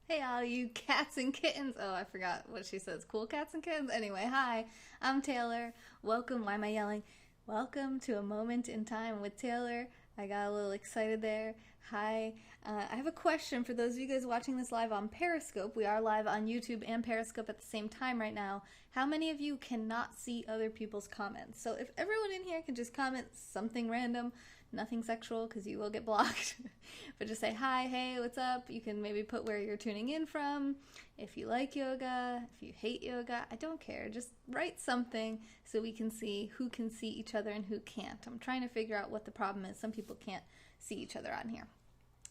Hey, all you cats and kittens. Oh, I forgot what she says. Cool cats and kittens? Anyway, hi, I'm Taylor. Welcome. Why am I yelling? Welcome to a moment in time with Taylor. I got a little excited there. Hi. I have a question for those of you guys watching this live on Periscope. We are live on YouTube and Periscope at the same time right now. How many of you cannot see other people's comments? So if everyone in here can just comment something random, nothing sexual because you will get blocked, but just say hi, hey, what's up? You can maybe put where you're tuning in from, if you like yoga, if you hate yoga, I don't care. Just write something so we can see who can see each other and who can't. I'm trying to figure out what the problem is. Some people can't see each other on here.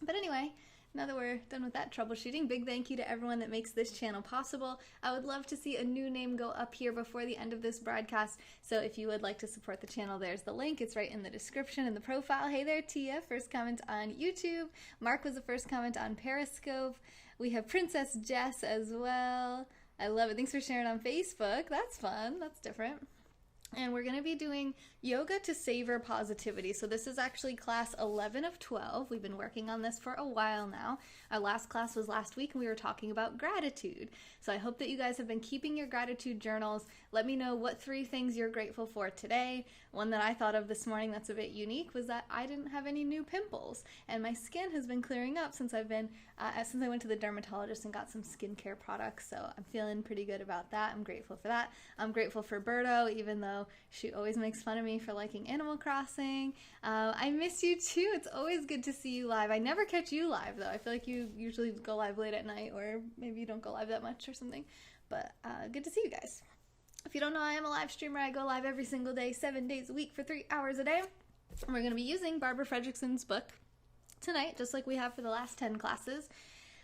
But anyway, now that we're done with that troubleshooting, big thank you to everyone that makes this channel possible. I would love to see a new name go up here before the end of this broadcast, so if you would like to support the channel, there's the link. It's right in the description in the profile. Hey there, Tia, first comment on YouTube. Mark was the first comment on Periscope. We have Princess Jess as well. I love it. Thanks for sharing on Facebook. That's fun. That's different. And we're going to be doing yoga to savor positivity. So this is actually class 11 of 12. We've been working on this for a while now. Our last class was last week and we were talking about gratitude. So I hope that you guys have been keeping your gratitude journals. Let me know what 3 things you're grateful for today. One that I thought of this morning that's a bit unique was that I didn't have any new pimples and my skin has been clearing up since I went to the dermatologist and got some skincare products. So I'm feeling pretty good about that. I'm grateful for that. I'm grateful for Berto, even though she always makes fun of me for liking Animal Crossing. I miss you too. It's always good to see you live. I never catch you live though. I feel like you usually go live late at night, or maybe you don't go live that much or something. But good to see you guys. If you don't know, I am a live streamer. I go live every single day, 7 days a week for 3 hours a day. And we're going to be using Barbara Fredrickson's book tonight, just like we have for the last 10 classes.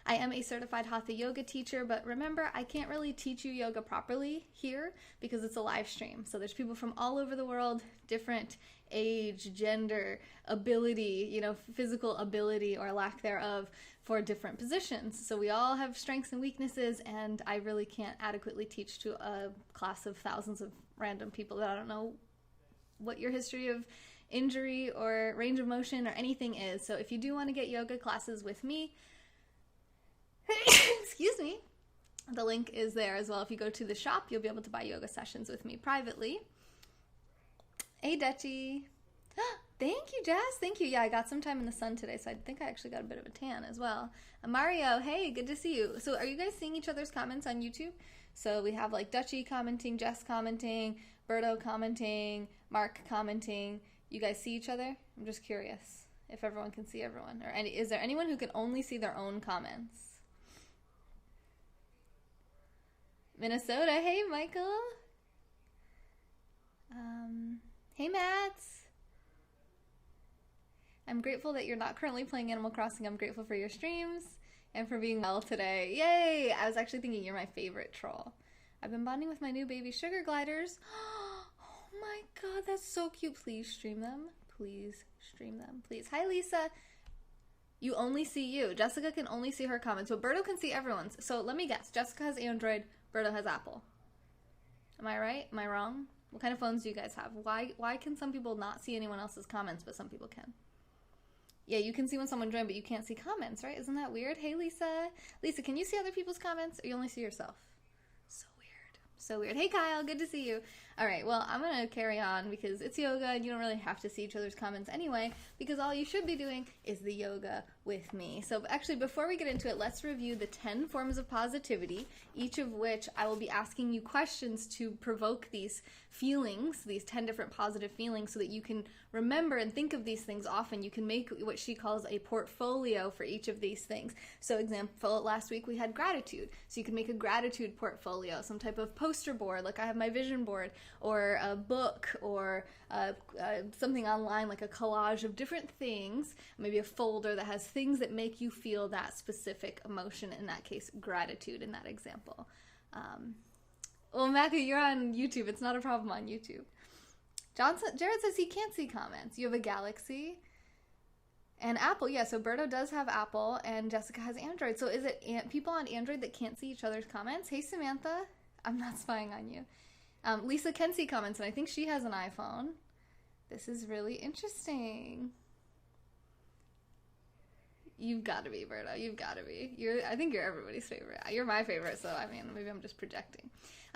I am a certified Hatha yoga teacher, but remember, I can't really teach you yoga properly here because it's a live stream. So there's people from all over the world, different age, gender, ability, physical ability or lack thereof for different positions. So we all have strengths and weaknesses, and I really can't adequately teach to a class of thousands of random people that I don't know what your history of injury or range of motion or anything is. So if you do want to get yoga classes with me, excuse me, the link is there as well. If you go to the shop, you'll be able to buy yoga sessions with me privately. Hey, Dutchie. Thank you, Jess. Thank you. Yeah, I got some time in the sun today, so I think I actually got a bit of a tan as well. Mario, hey, good to see you. So are you guys seeing each other's comments on YouTube? So we have like Dutchie commenting, Jess commenting, Berto commenting, Mark commenting. You guys see each other? I'm just curious if everyone can see everyone. Or is there anyone who can only see their own comments? Minnesota, hey Michael. Hey Matt. I'm grateful that you're not currently playing Animal Crossing. I'm grateful for your streams and for being well today. Yay! I was actually thinking you're my favorite troll. I've been bonding with my new baby sugar gliders. Oh my god, that's so cute. Please stream them. Please stream them. Please. Hi Lisa. You only see you. Jessica can only see her comments, but Berto can see everyone's. So let me guess. Jessica has Android, Berto has Apple. Am I right? Am I wrong? What kind of phones do you guys have? Why can some people not see anyone else's comments, but some people can? Yeah, you can see when someone joined, but you can't see comments, right? Isn't that weird? Hey, Lisa. Lisa, can you see other people's comments, or you only see yourself? So weird. So weird. Hey, Kyle. Good to see you. All right, well, I'm going to carry on because it's yoga, and you don't really have to see each other's comments anyway, because all you should be doing is the yoga with me. So actually, before we get into it, let's review the 10 forms of positivity, each of which I will be asking you questions to provoke these feelings, these 10 different positive feelings, so that you can remember and think of these things often. You can make what she calls a portfolio for each of these things. So example, last week we had gratitude. So you can make a gratitude portfolio, some type of poster board, like I have my vision board, or a book, or something online like a collage of different things, maybe a folder that has things that make you feel that specific emotion, in that case, gratitude in that example. Well, Macca, you're on YouTube. It's not a problem on YouTube. Jared says he can't see comments. You have a Galaxy and Apple. Yeah, so Berto does have Apple and Jessica has Android. So is it people on Android that can't see each other's comments? Hey, Samantha. I'm not spying on you. Lisa can see comments, and I think she has an iPhone. This is really interesting. You've got to be, Berto. You've got to be. I think you're everybody's favorite. You're my favorite, so I mean, maybe I'm just projecting.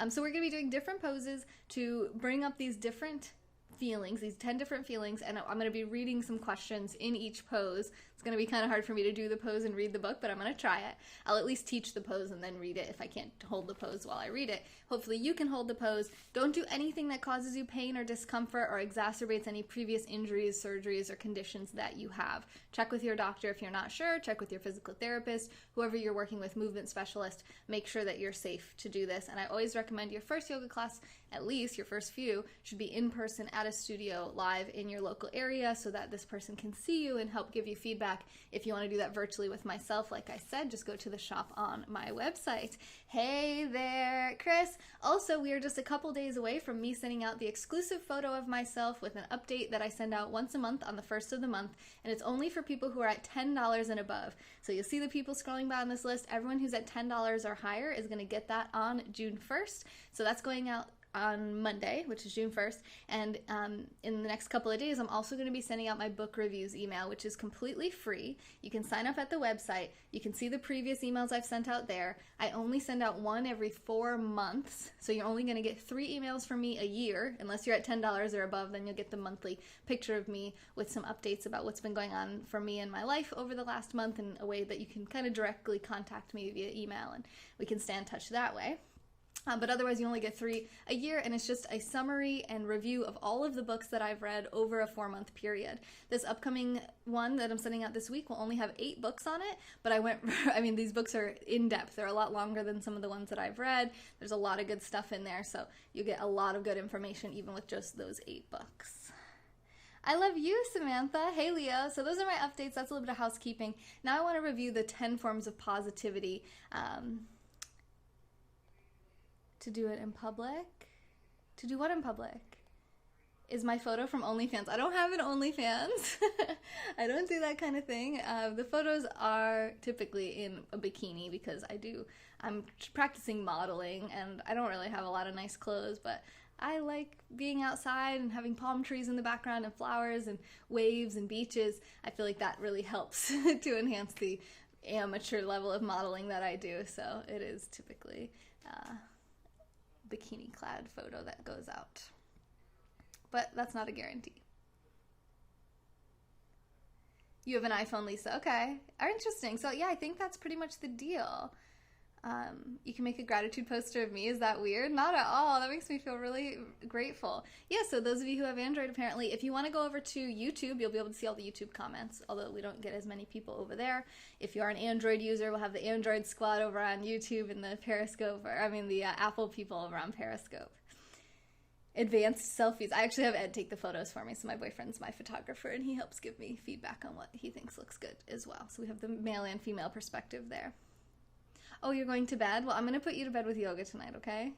So we're going to be doing different poses to bring up these different feelings, these 10 different feelings, and I'm going to be reading some questions in each pose. It's going to be kind of hard for me to do the pose and read the book, but I'm going to try it. I'll at least teach the pose and then read it if I can't hold the pose while I read it. Hopefully you can hold the pose. Don't do anything that causes you pain or discomfort or exacerbates any previous injuries, surgeries, or conditions that you have. Check with your doctor if you're not sure. Check with your physical therapist, whoever you're working with, movement specialist. Make sure that you're safe to do this. And I always recommend your first yoga class, at least your first few, should be in person at a studio live in your local area so that this person can see you and help give you feedback. If you want to do that virtually with myself, like I said, just go to the shop on my website. Hey there, Chris. Also, we are just a couple days away from me sending out the exclusive photo of myself with an update that I send out once a month on the first of the month, and it's only for people who are at $10 and above. So you'll see the people scrolling by on this list. Everyone who's at $10 or higher is going to get that on June 1st. So that's going out on Monday, which is June 1st, and in the next couple of days, I'm also going to be sending out my book reviews email, which is completely free. You can sign up at the website. You can see the previous emails I've sent out there. I only send out one every 4 months, so you're only going to get 3 emails from me a year. Unless you're at $10 or above, then you'll get the monthly picture of me with some updates about what's been going on for me in my life over the last month in a way that you can kind of directly contact me via email, and we can stay in touch that way. But otherwise, you only get 3 a year, and it's just a summary and review of all of the books that I've read over a 4-month period. This upcoming one that I'm sending out this week will only have 8 books on it, but these books are in-depth. They're a lot longer than some of the ones that I've read. There's a lot of good stuff in there, so you get a lot of good information even with just those 8 books. I love you, Samantha. Hey, Leo. So those are my updates. That's a little bit of housekeeping. Now I want to review the 10 forms of positivity. To do it in public? To do what in public? Is my photo from OnlyFans. I don't have an OnlyFans. I don't do that kind of thing. The photos are typically in a bikini because I'm practicing modeling and I don't really have a lot of nice clothes, but I like being outside and having palm trees in the background and flowers and waves and beaches. I feel like that really helps to enhance the amateur level of modeling that I do. So it is typically bikini clad photo that goes out, but that's not a guarantee. You have an iPhone, Lisa. Okay, interesting. So yeah, I think that's pretty much the deal. You can make a gratitude poster of me. Is that weird? Not at all. That makes me feel really grateful. Yeah, so those of you who have Android, apparently, if you want to go over to YouTube, you'll be able to see all the YouTube comments, although we don't get as many people over there. If you are an Android user, we'll have the Android squad over on YouTube and the Apple people over on Periscope. Advanced selfies. I actually have Ed take the photos for me, so my boyfriend's my photographer, and he helps give me feedback on what he thinks looks good as well. So we have the male and female perspective there. Oh, you're going to bed? Well, I'm going to put you to bed with yoga tonight, okay?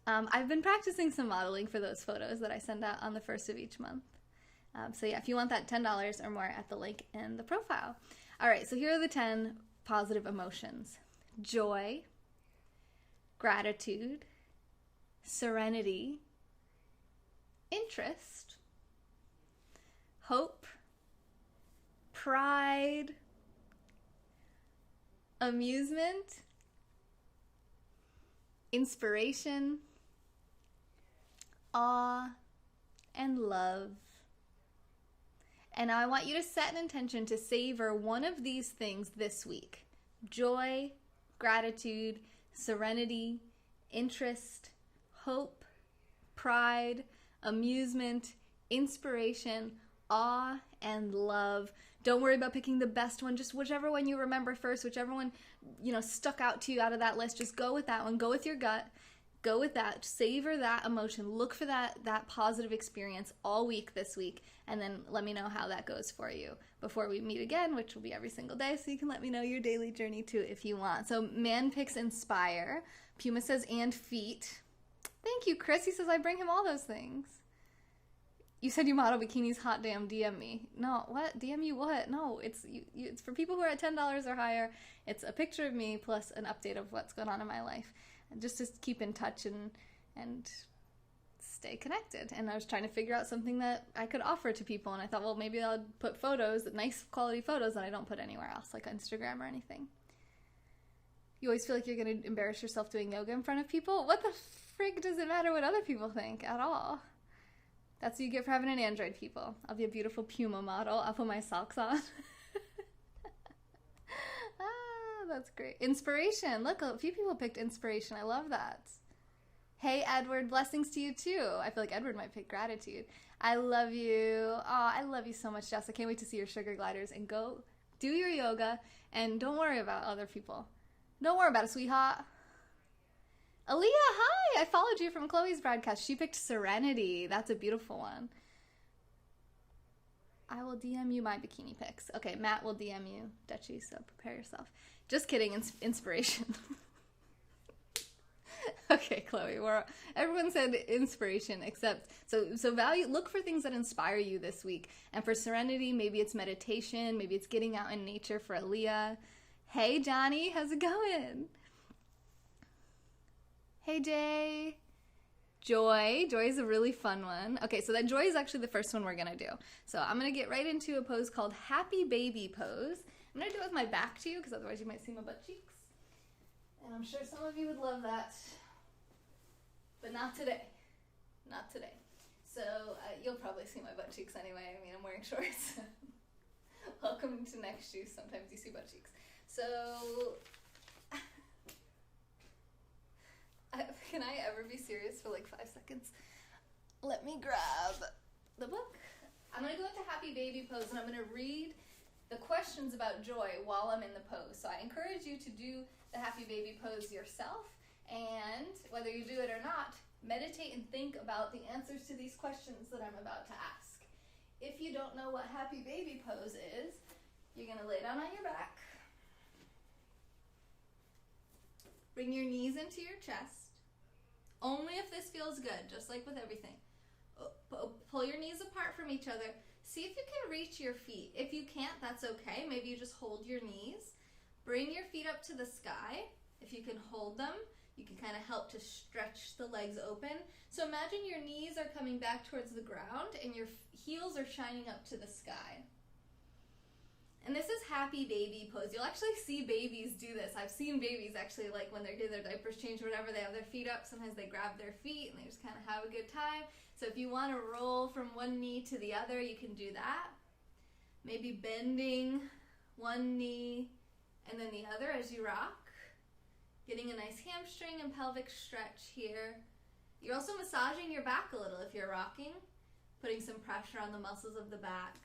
I've been practicing some modeling for those photos that I send out on the first of each month. So yeah, if you want that, $10 or more at the link in the profile. All right, so here are the 10 positive emotions. Joy, gratitude, serenity, interest, hope, pride, amusement, inspiration, awe, and love. And now I want you to set an intention to savor one of these things this week. Joy, gratitude, serenity, interest, hope, pride, amusement, inspiration, awe, and love. Don't worry about picking the best one. Just whichever one you remember first, whichever one, stuck out to you out of that list, just go with that one. Go with your gut. Go with that. Savor that emotion. Look for that positive experience all week this week, and then let me know how that goes for you before we meet again, which will be every single day, so you can let me know your daily journey too if you want. So man picks inspire. Puma says and feet. Thank you, Chris. He says I bring him all those things. You said you model bikinis, hot damn, DM me. No, what? DM you what? No, it's for people who are at $10 or higher. It's a picture of me plus an update of what's going on in my life. And just to keep in touch and stay connected. And I was trying to figure out something that I could offer to people. And I thought, well, maybe I'll put photos, nice quality photos that I don't put anywhere else, like Instagram or anything. You always feel like you're going to embarrass yourself doing yoga in front of people? What the frig does it matter what other people think at all? That's what you get for having an Android, people. I'll be a beautiful Puma model. I'll put my socks on. That's great. Inspiration. Look, a few people picked inspiration. I love that. Hey, Edward, blessings to you too. I feel like Edward might pick gratitude. I love you. Oh, I love you so much, Jess. I can't wait to see your sugar gliders, and go do your yoga and don't worry about other people. Don't worry about it, sweetheart. Aaliyah, hi. I followed you from Chloe's broadcast. She picked Serenity. That's a beautiful one. I will DM you my bikini pics. Okay, Matt will DM you, Dutchie, so prepare yourself. Just kidding, inspiration. Okay, Chloe, everyone said inspiration, except, so value, look for things that inspire you this week. And for Serenity, maybe it's meditation, maybe it's getting out in nature for Aaliyah. Hey, Johnny, how's it going? Hey, Jay. Joy. Joy is a really fun one. Okay, so that Joy is actually the first one we're going to do. So I'm going to get right into a pose called Happy Baby Pose. I'm going to do it with my back to you, because otherwise you might see my butt cheeks. And I'm sure some of you would love that. But not today. Not today. So you'll probably see my butt cheeks anyway. I mean, I'm wearing shorts. Welcome to next shoes. Sometimes you see butt cheeks. So, can I ever be serious for like 5 seconds? Let me grab the book. I'm going to go into Happy Baby Pose, and I'm going to read the questions about joy while I'm in the pose. So I encourage you to do the Happy Baby Pose yourself, and whether you do it or not, meditate and think about the answers to these questions that I'm about to ask. If you don't know what Happy Baby Pose is, you're going to lay down on your back. Bring your knees into your chest. Only if this feels good, just like with everything. Pull your knees apart from each other. See if you can reach your feet. If you can't, that's okay. Maybe you just hold your knees. Bring your feet up to the sky. If you can hold them, you can kind of help to stretch the legs open. So imagine your knees are coming back towards the ground and your heels are shining up to the sky. And this is Happy Baby Pose. You'll actually see babies do this. I've seen babies actually, like when they do their diapers change or whatever, they have their feet up. Sometimes they grab their feet and they just kind of have a good time. So if you want to roll from one knee to the other, you can do that. Maybe bending one knee and then the other as you rock. Getting a nice hamstring and pelvic stretch here. You're also massaging your back a little if you're rocking, putting some pressure on the muscles of the back.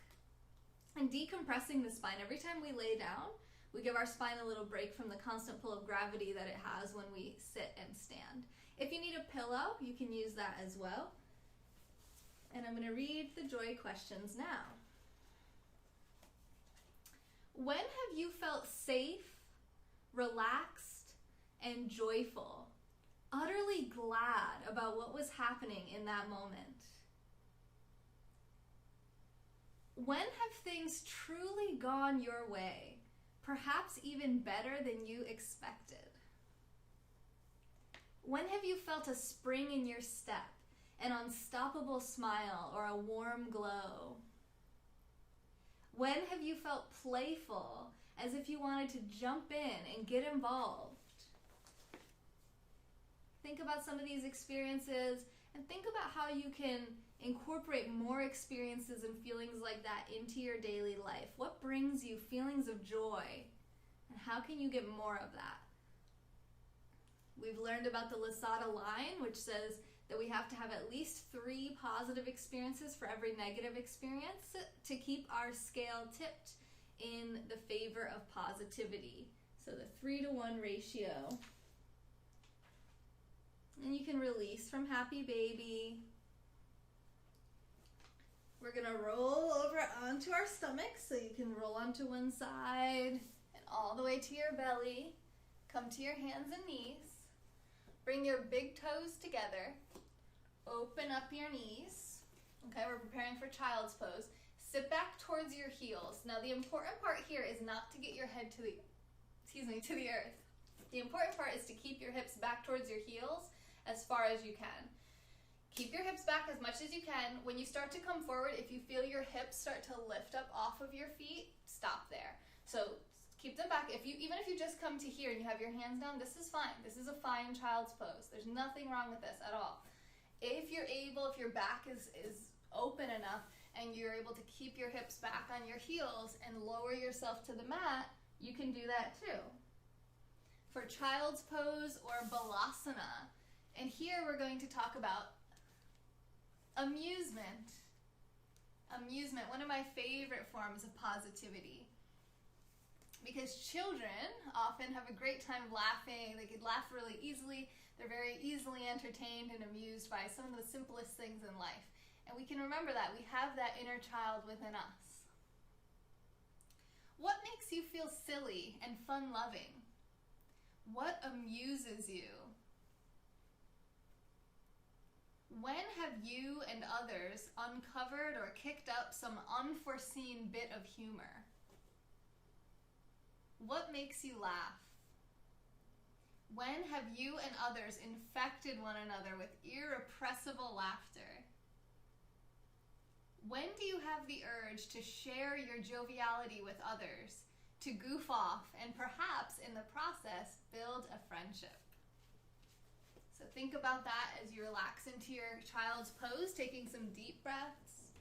And decompressing the spine. Every time we lay down, we give our spine a little break from the constant pull of gravity that it has when we sit and stand. If you need a pillow, you can use that as well. And I'm going to read the joy questions now. When have you felt safe, relaxed, and joyful, utterly glad about what was happening in that moment? When have things truly gone your way, perhaps even better than you expected? When have you felt a spring in your step, an unstoppable smile, or a warm glow? When have you felt playful, as if you wanted to jump in and get involved? Think about some of these experiences and think about how you can incorporate more experiences and feelings like that into your daily life. What brings you feelings of joy, and how can you get more of that? We've learned about the Lasada line, which says that we have to have at least 3 positive experiences for every negative experience to keep our scale tipped in the favor of positivity. So the 3-to-1 ratio. And you can release from Happy Baby. We're going to roll over onto our stomach, so you can roll onto one side and all the way to your belly. Come to your hands and knees. Bring your big toes together. Open up your knees. Okay, we're preparing for child's pose. Sit back towards your heels. Now the important part here is not to get your head to the earth. The important part is to keep your hips back towards your heels as far as you can. Keep your hips back as much as you can. When you start to come forward, if you feel your hips start to lift up off of your feet, stop there. So keep them back. Even if you just come to here and you have your hands down, this is fine. This is a fine child's pose. There's nothing wrong with this at all. If you're able, if your back is open enough and you're able to keep your hips back on your heels and lower yourself to the mat, you can do that too. For child's pose or balasana, and here we're going to talk about amusement. Amusement, one of my favorite forms of positivity. Because children often have a great time laughing. They could laugh really easily. They're very easily entertained and amused by some of the simplest things in life. And we can remember that. We have that inner child within us. What makes you feel silly and fun-loving? What amuses you? When have you and others uncovered or kicked up some unforeseen bit of humor? What makes you laugh? When have you and others infected one another with irrepressible laughter? When do you have the urge to share your joviality with others, to goof off, and perhaps in the process build a friendship? So think about that as you relax into your child's pose, taking some deep breaths.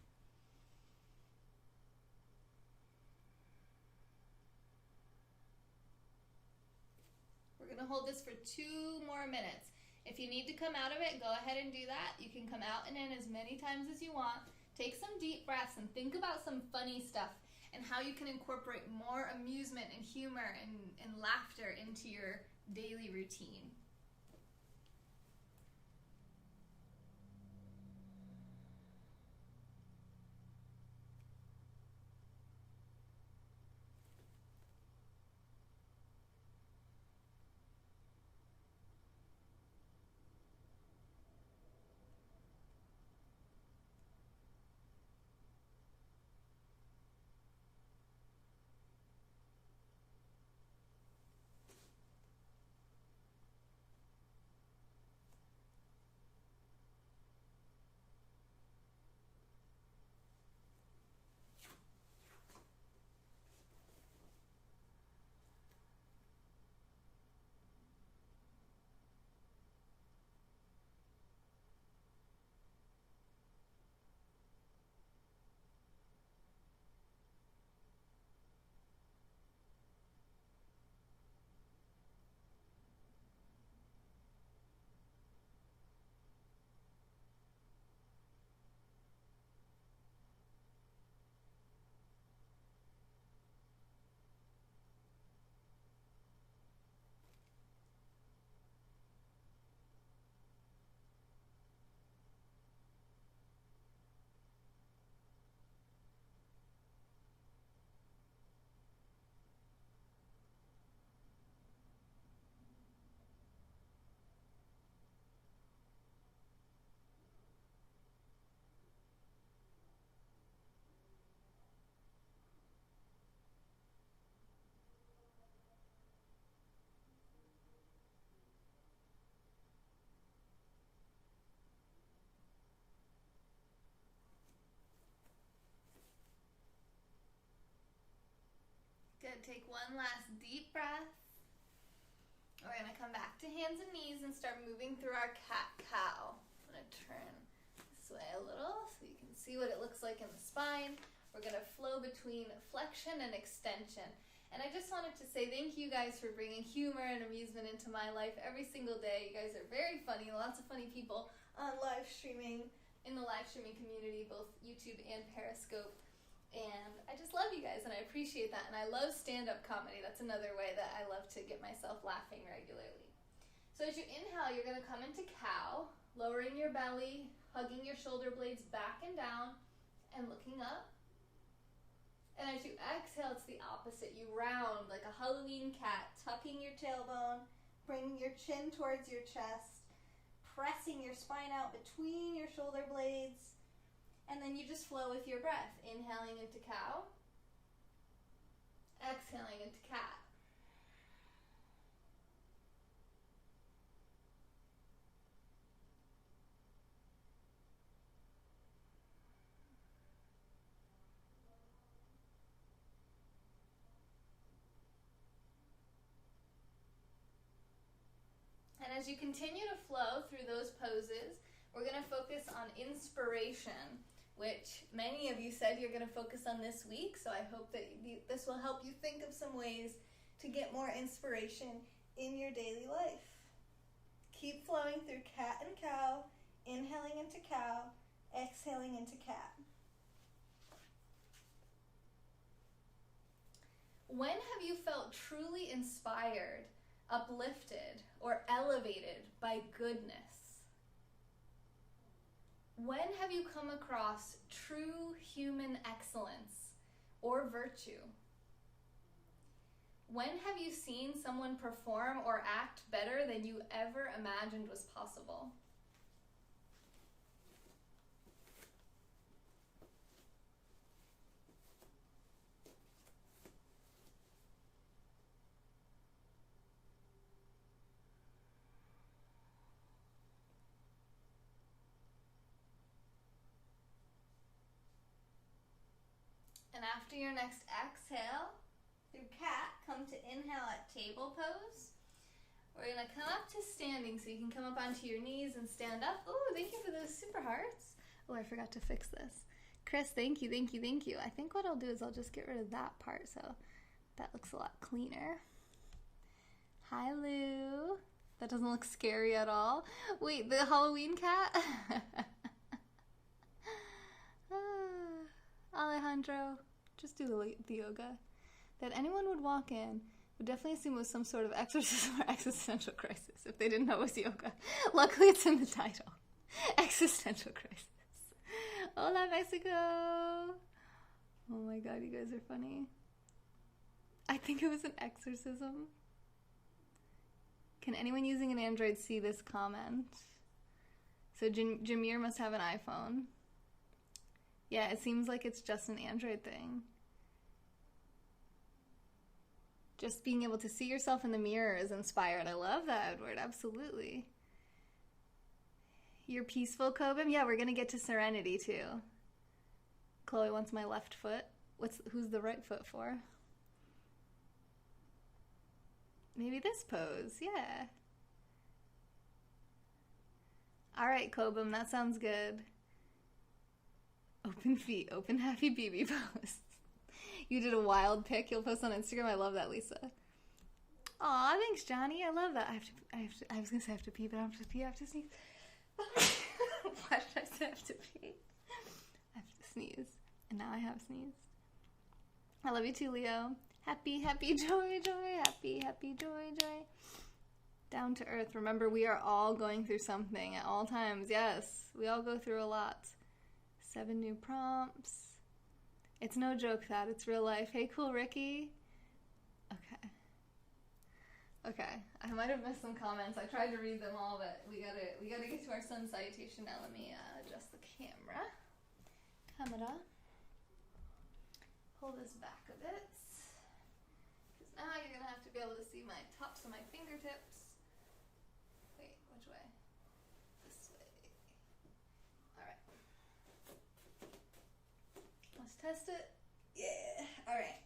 We're going to hold this for 2 more minutes. If you need to come out of it, go ahead and do that. You can come out and in as many times as you want. Take some deep breaths and think about some funny stuff and how you can incorporate more amusement and humor and laughter into your daily routine. Good. Take one last deep breath. We're going to come back to hands and knees and start moving through our cat-cow. I'm going to turn this way a little so you can see what it looks like in the spine. We're going to flow between flexion and extension. And I just wanted to say thank you guys for bringing humor and amusement into my life every single day. You guys are very funny. Lots of funny people on live streaming, in the live streaming community, both YouTube and Periscope. And I just love you guys, and I appreciate that. And I love stand-up comedy. That's another way that I love to get myself laughing regularly. So as you inhale, you're going to come into cow, lowering your belly, hugging your shoulder blades back and down, and looking up. And as you exhale, it's the opposite. You round like a Halloween cat, tucking your tailbone, bringing your chin towards your chest, pressing your spine out between your shoulder blades. And then you just flow with your breath, inhaling into cow, exhaling into cat. as you continue to flow through those poses, we're going to focus on inspiration, which many of you said you're going to focus on this week. So I hope that this will help you think of some ways to get more inspiration in your daily life. Keep flowing through cat and cow, inhaling into cow, exhaling into cat. When have you felt truly inspired, uplifted, or elevated by goodness? When have you come across true human excellence or virtue? When have you seen someone perform or act better than you ever imagined was possible? And after your next exhale, through cat, come to inhale at table pose. We're going to come up to standing, so you can come up onto your knees and stand up. Oh, thank you for those super hearts. Oh, I forgot to fix this. Chris, thank you, thank you, thank you. I think what I'll do is I'll just get rid of that part, so that looks a lot cleaner. Hi, Lou. That doesn't look scary at all. Wait, the Halloween cat? Alejandro, just do the yoga. That anyone would walk in would definitely assume it was some sort of exorcism or existential crisis if they didn't know it was yoga. Luckily, it's in the title. Existential crisis. Hola, Mexico! Oh my god, you guys are funny. I think it was an exorcism. Can anyone using an Android see this comment? So Jameer must have an iPhone. Yeah, it seems like it's just an Android thing. Just being able to see yourself in the mirror is inspired. I love that, Edward. Absolutely. You're peaceful, Cobham? Yeah, we're going to get to serenity, too. Chloe wants my left foot. Who's the right foot for? Maybe this pose. Yeah. All right, Cobham. That sounds good. Open feet. Open happy BB pose. You did a wild pic you'll post on Instagram. I love that, Lisa. Aw, thanks, Johnny. I love that. I was going to say I have to pee, but I don't have to pee. I have to sneeze. Why did I say I have to pee? I have to sneeze. And now I have sneezed. I love you too, Leo. Happy, happy, joy, joy. Happy, happy, joy, joy. Down to earth. Remember, we are all going through something at all times. Yes, we all go through a lot. 7 new prompts. It's no joke that. It's real life. Hey, cool Ricky. Okay. I might have missed some comments. I tried to read them all, but we gotta get to our sun salutation now. Let me adjust the camera. Pull this back a bit. Because now you're gonna have to be able to see my tops of my fingertips. Wait, which way? This way. Alright. Let's test it. Yeah. Alright.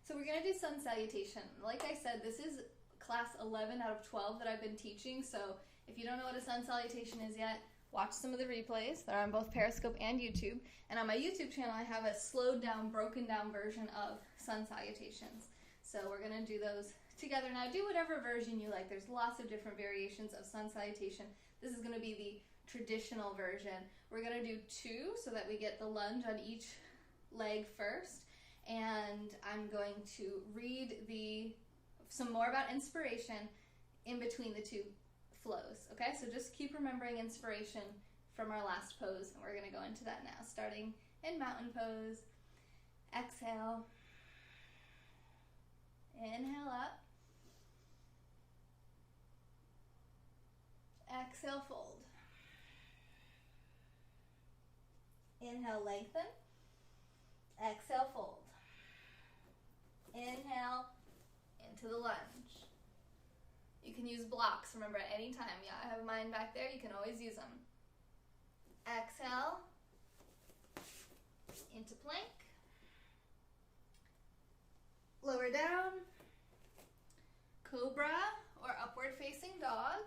So we're going to do sun salutation. Like I said, this is class 11 out of 12 that I've been teaching. So if you don't know what a sun salutation is yet, watch some of the replays. They're on both Periscope and YouTube. And on my YouTube channel, I have a slowed down, broken down version of sun salutations. So we're going to do those together. Now do whatever version you like. There's lots of different variations of sun salutation. This is going to be the traditional version. We're going to do 2 so that we get the lunge on each leg first, and I'm going to read some more about inspiration in between the 2 flows. Okay, so just keep remembering inspiration from our last pose, and we're going to go into that now, starting in mountain pose. Exhale, inhale up, exhale, fold, inhale, lengthen. Exhale, fold. Inhale, into the lunge. You can use blocks, remember, at any time. Yeah, I have mine back there. You can always use them. Exhale, into plank. Lower down. Cobra or upward facing dog.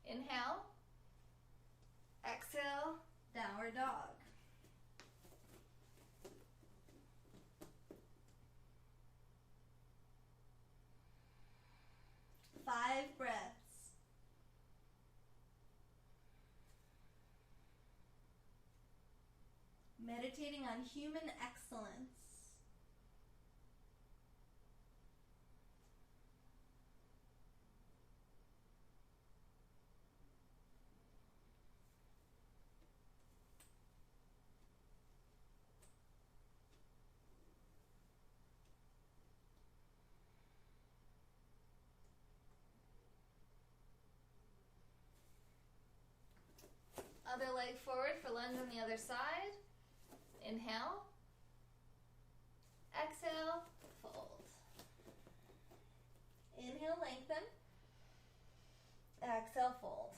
Inhale. Exhale, downward dog. Five breaths. Meditating on human excellence. Other leg forward for lunge on the other side. Inhale. Exhale, fold. Inhale, lengthen. Exhale, fold.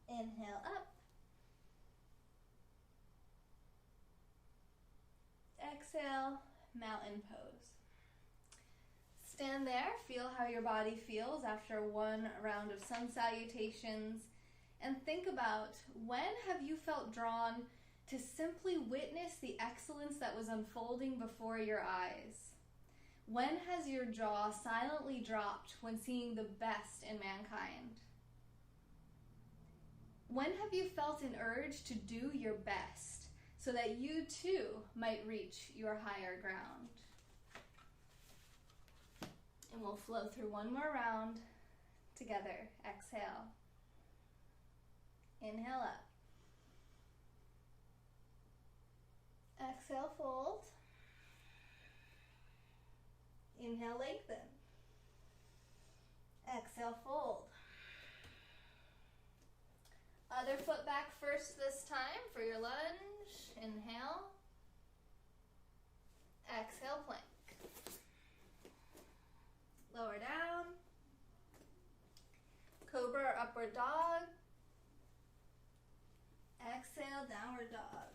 Inhale, up. Exhale, mountain pose. Stand there, feel how your body feels after one round of sun salutations, and think about, when have you felt drawn to simply witness the excellence that was unfolding before your eyes? When has your jaw silently dropped when seeing the best in mankind? When have you felt an urge to do your best so that you too might reach your higher ground? And we'll flow through one more round together. Exhale. Inhale up. Exhale, fold. Inhale, lengthen. Exhale, fold. Other foot back first this time for your lunge. Inhale. Exhale, plank. Lower down. Cobra or upward dog. Exhale, downward dog.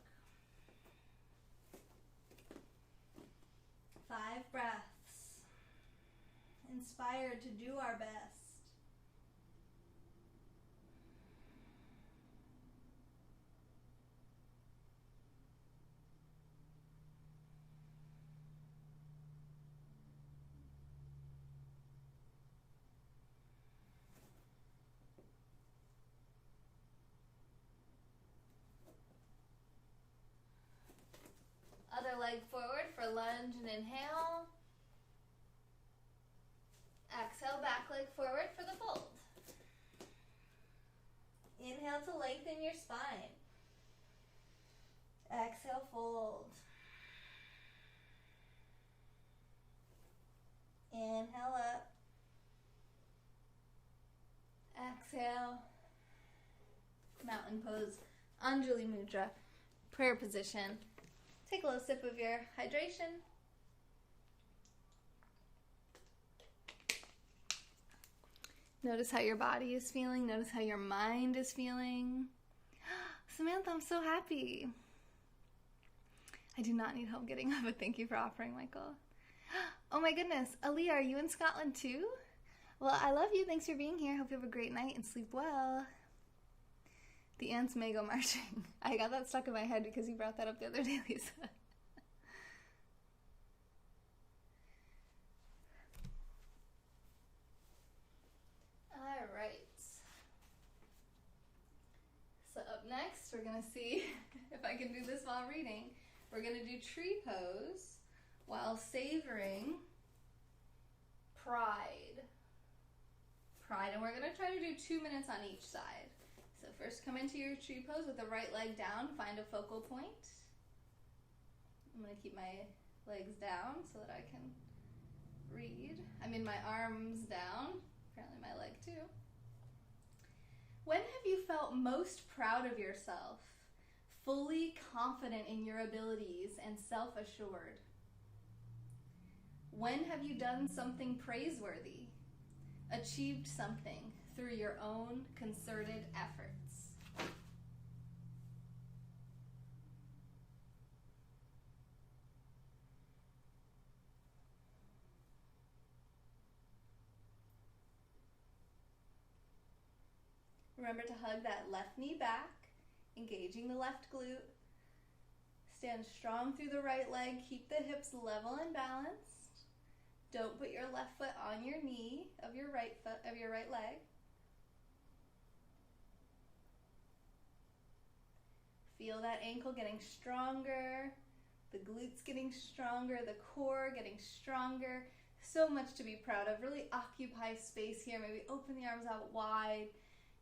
5 breaths. Inspired to do our best. Other leg forward for lunge and inhale. Exhale, back leg forward for the fold. Inhale to lengthen your spine. Exhale, fold. Inhale up. Exhale. Mountain pose, Anjali Mudra, prayer position. Take a little sip of your hydration. Notice how your body is feeling. Notice how your mind is feeling. Samantha, I'm so happy. I do not need help getting up, but thank you for offering, Michael. Oh my goodness. Aaliyah, are you in Scotland too? Well, I love you. Thanks for being here. Hope you have a great night and sleep well. The ants may go marching. I got that stuck in my head because you brought that up the other day, Lisa. All right. So up next, we're going to see if I can do this while reading. We're going to do tree pose while savoring pride. Pride, and we're going to try to do 2 minutes on each side. So first come into your tree pose with the right leg down, find a focal point. I'm going to keep my legs down so that I can read. I mean my arms down, apparently my leg too. When have you felt most proud of yourself, fully confident in your abilities and self-assured? When have you done something praiseworthy, achieved something through your own concerted efforts? Remember to hug that left knee back, engaging the left glute. Stand strong through the right leg. Keep the hips level and balanced. Don't put your left foot on your knee of your right leg. Feel that ankle getting stronger, the glutes getting stronger, the core getting stronger. So much to be proud of. Really occupy space here. Maybe open the arms out wide.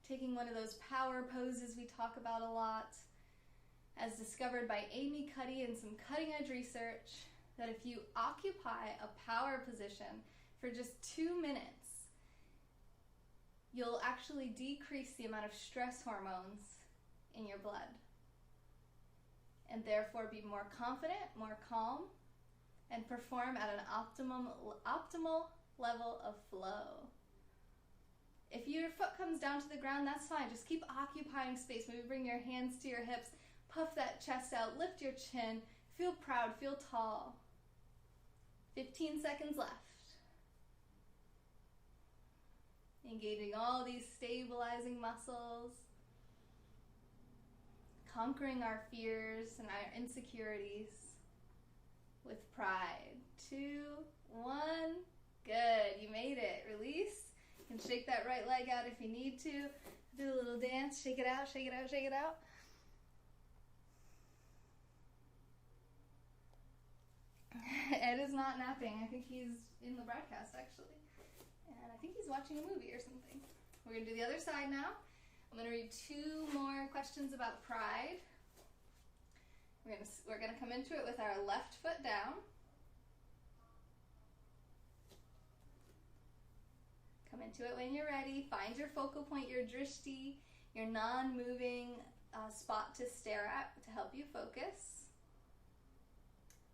Taking one of those power poses we talk about a lot. As discovered by Amy Cuddy in some cutting edge research, that if you occupy a power position for just 2 minutes, you'll actually decrease the amount of stress hormones in your blood, and therefore be more confident, more calm, and perform at an optimal level of flow. If your foot comes down to the ground, that's fine. Just keep occupying space. Maybe bring your hands to your hips, puff that chest out, lift your chin, feel proud, feel tall. 15 seconds left. Engaging all these stabilizing muscles, conquering our fears and our insecurities with pride. 2, 1, good, you made it. Release. You can shake that right leg out if you need to. Do a little dance, shake it out, shake it out, shake it out. Ed is not napping. I think he's in the broadcast actually. And I think he's watching a movie or something. We're going to do the other side now. I'm going to read 2 more questions about pride. We're going to come into it with our left foot down. Come into it when you're ready. Find your focal point, your drishti, your non-moving spot to stare at to help you focus.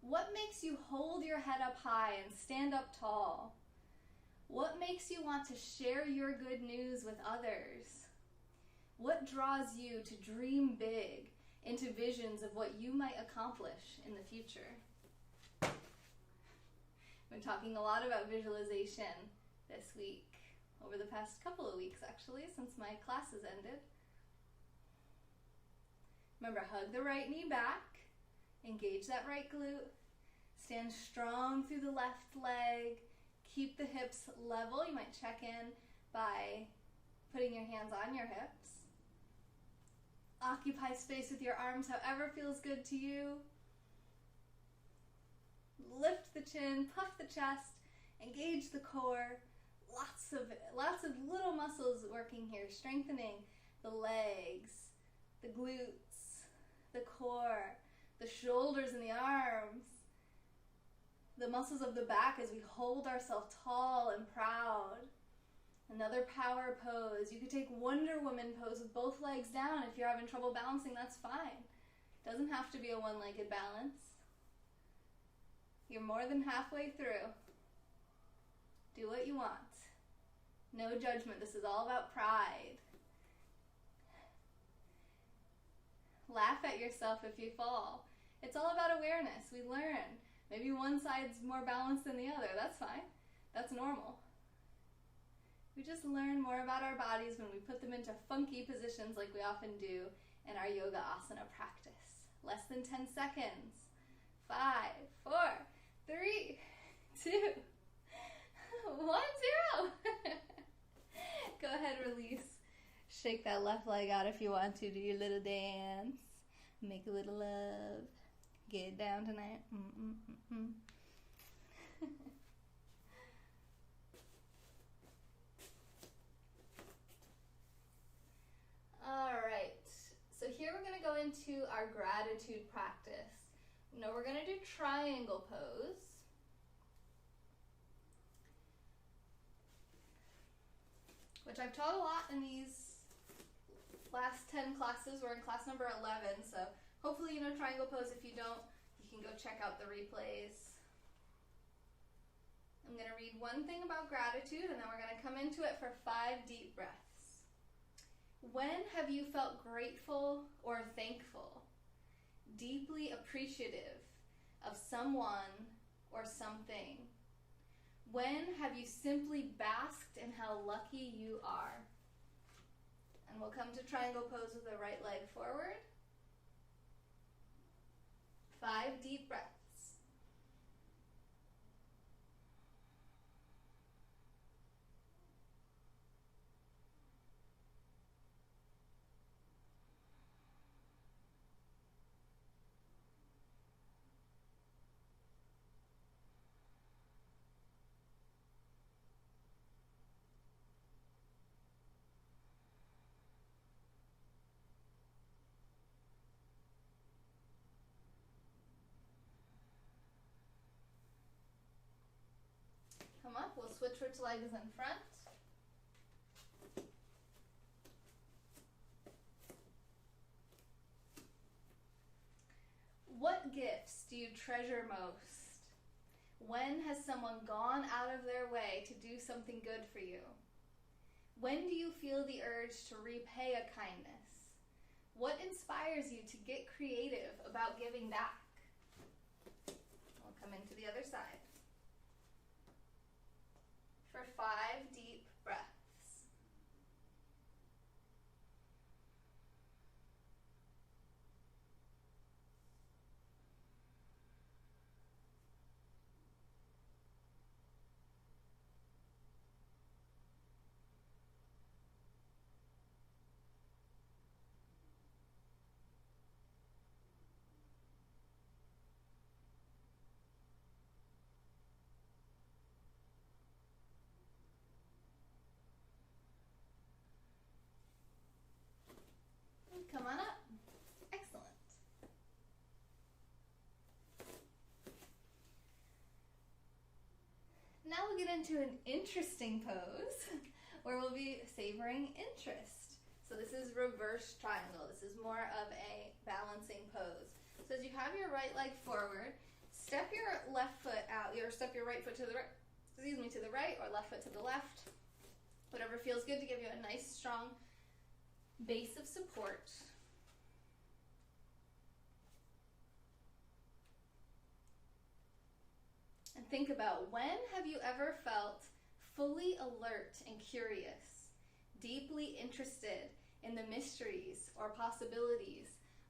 What makes you hold your head up high and stand up tall? What makes you want to share your good news with others? What draws you to dream big into visions of what you might accomplish in the future? I've been talking a lot about visualization this week, over the past couple of weeks actually, since my classes ended. Remember, hug the right knee back, engage that right glute, stand strong through the left leg, keep the hips level. You might check in by putting your hands on your hips. Occupy space with your arms however feels good to you. Lift the chin, puff the chest, engage the core. Lots of little muscles working here, strengthening the legs, the glutes, the core, the shoulders and the arms, the muscles of the back as we hold ourselves tall and proud. Another power pose. You could take Wonder Woman pose with both legs down. If you're having trouble balancing, that's fine. Doesn't have to be a one-legged balance. You're more than halfway through. Do what you want. No judgment. This is all about pride. Laugh at yourself if you fall. It's all about awareness. We learn. Maybe one side's more balanced than the other. That's fine. That's normal. We just learn more about our bodies when we put them into funky positions like we often do in our yoga asana practice. Less than 10 seconds. 5, 4, 3, 2, 1, 0. Go ahead, release. Shake that left leg out if you want to. Do your little dance. Make a little love. Get down tonight. All right. So here we're going to go into our gratitude practice. Now we're going to do triangle pose. Which I've taught a lot in these last 10 classes. We're in class number 11, so hopefully you know triangle pose. If you don't, you can go check out the replays. I'm going to read one thing about gratitude, and then we're going to come into it for 5 deep breaths. When have you felt grateful or thankful, deeply appreciative of someone or something? When have you simply basked in how lucky you are? And we'll come to triangle pose with the right leg forward. 5 deep breaths. Come up, we'll switch which leg is in front. What gifts do you treasure most? When has someone gone out of their way to do something good for you? When do you feel the urge to repay a kindness? What inspires you to get creative about giving back? We'll come into the other side. For 5 deep breaths. Come on up. Excellent. Now we'll get into an interesting pose where we'll be savoring interest. So this is reverse triangle. This is more of a balancing pose. So as you have your right leg forward, step your left foot out, or step your right foot to the right, to the right, or left foot to the left. Whatever feels good to give you a nice strong base of support. And think about, when have you ever felt fully alert and curious, deeply interested in the mysteries or possibilities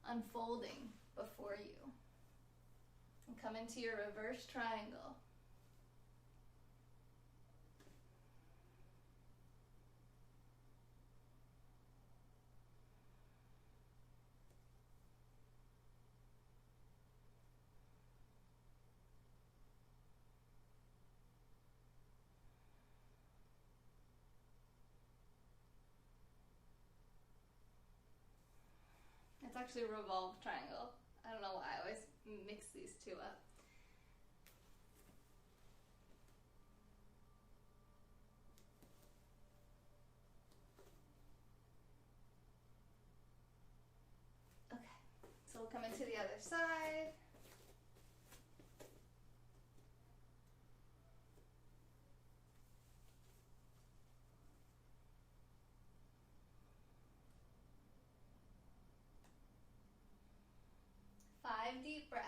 unfolding before you? And come into your reverse triangle. It's actually a revolved triangle. I don't know why I always mix these two up. Okay, so we'll come into the other side. Deep breaths.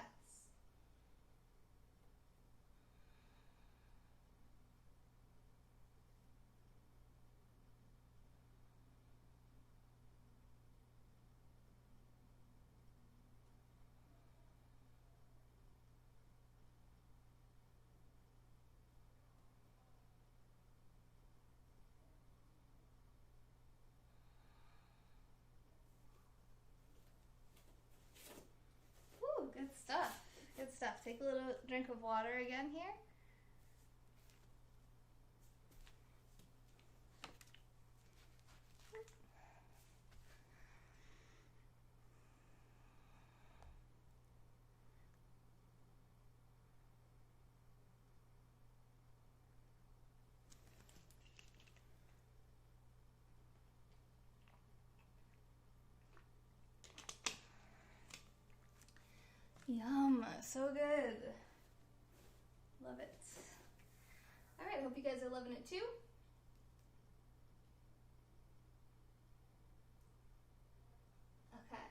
Woo, good stuff. Good stuff. Take a little drink of water again here. Yum, so good. Love it. All right, hope you guys are loving it too. Okay.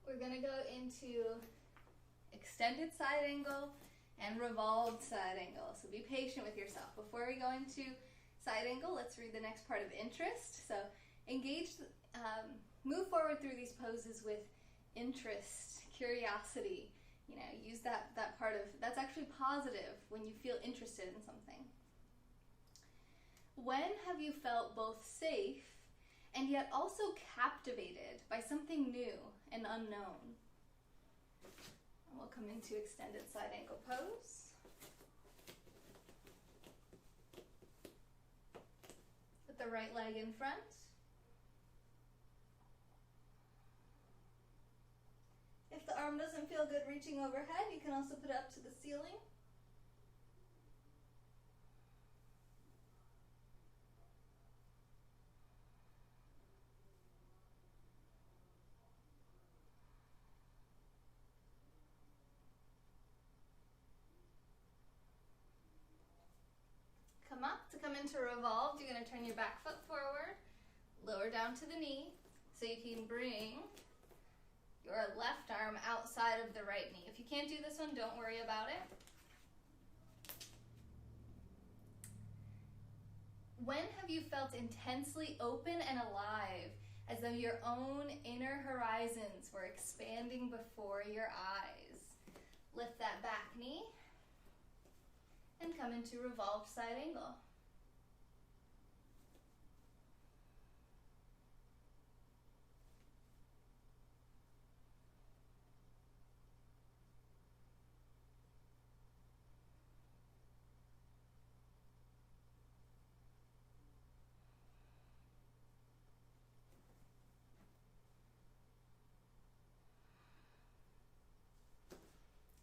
We're gonna go into extended side angle and revolved side angle. So be patient with yourself. Before we go into side angle, let's read the next part of interest. So engage, move forward through these poses with interest, curiosity. You know, use that part of, that's actually positive when you feel interested in something. When have you felt both safe and yet also captivated by something new and unknown? And we'll come into extended side angle pose. Put the right leg in front. If the arm doesn't feel good reaching overhead, you can also put it up to the ceiling. Come up. To come into revolved, you're going to turn your back foot forward, lower down to the knee, so you can bring your left arm outside of the right knee. If you can't do this one, don't worry about it. When have you felt intensely open and alive, as though your own inner horizons were expanding before your eyes? Lift that back knee and come into revolved side angle.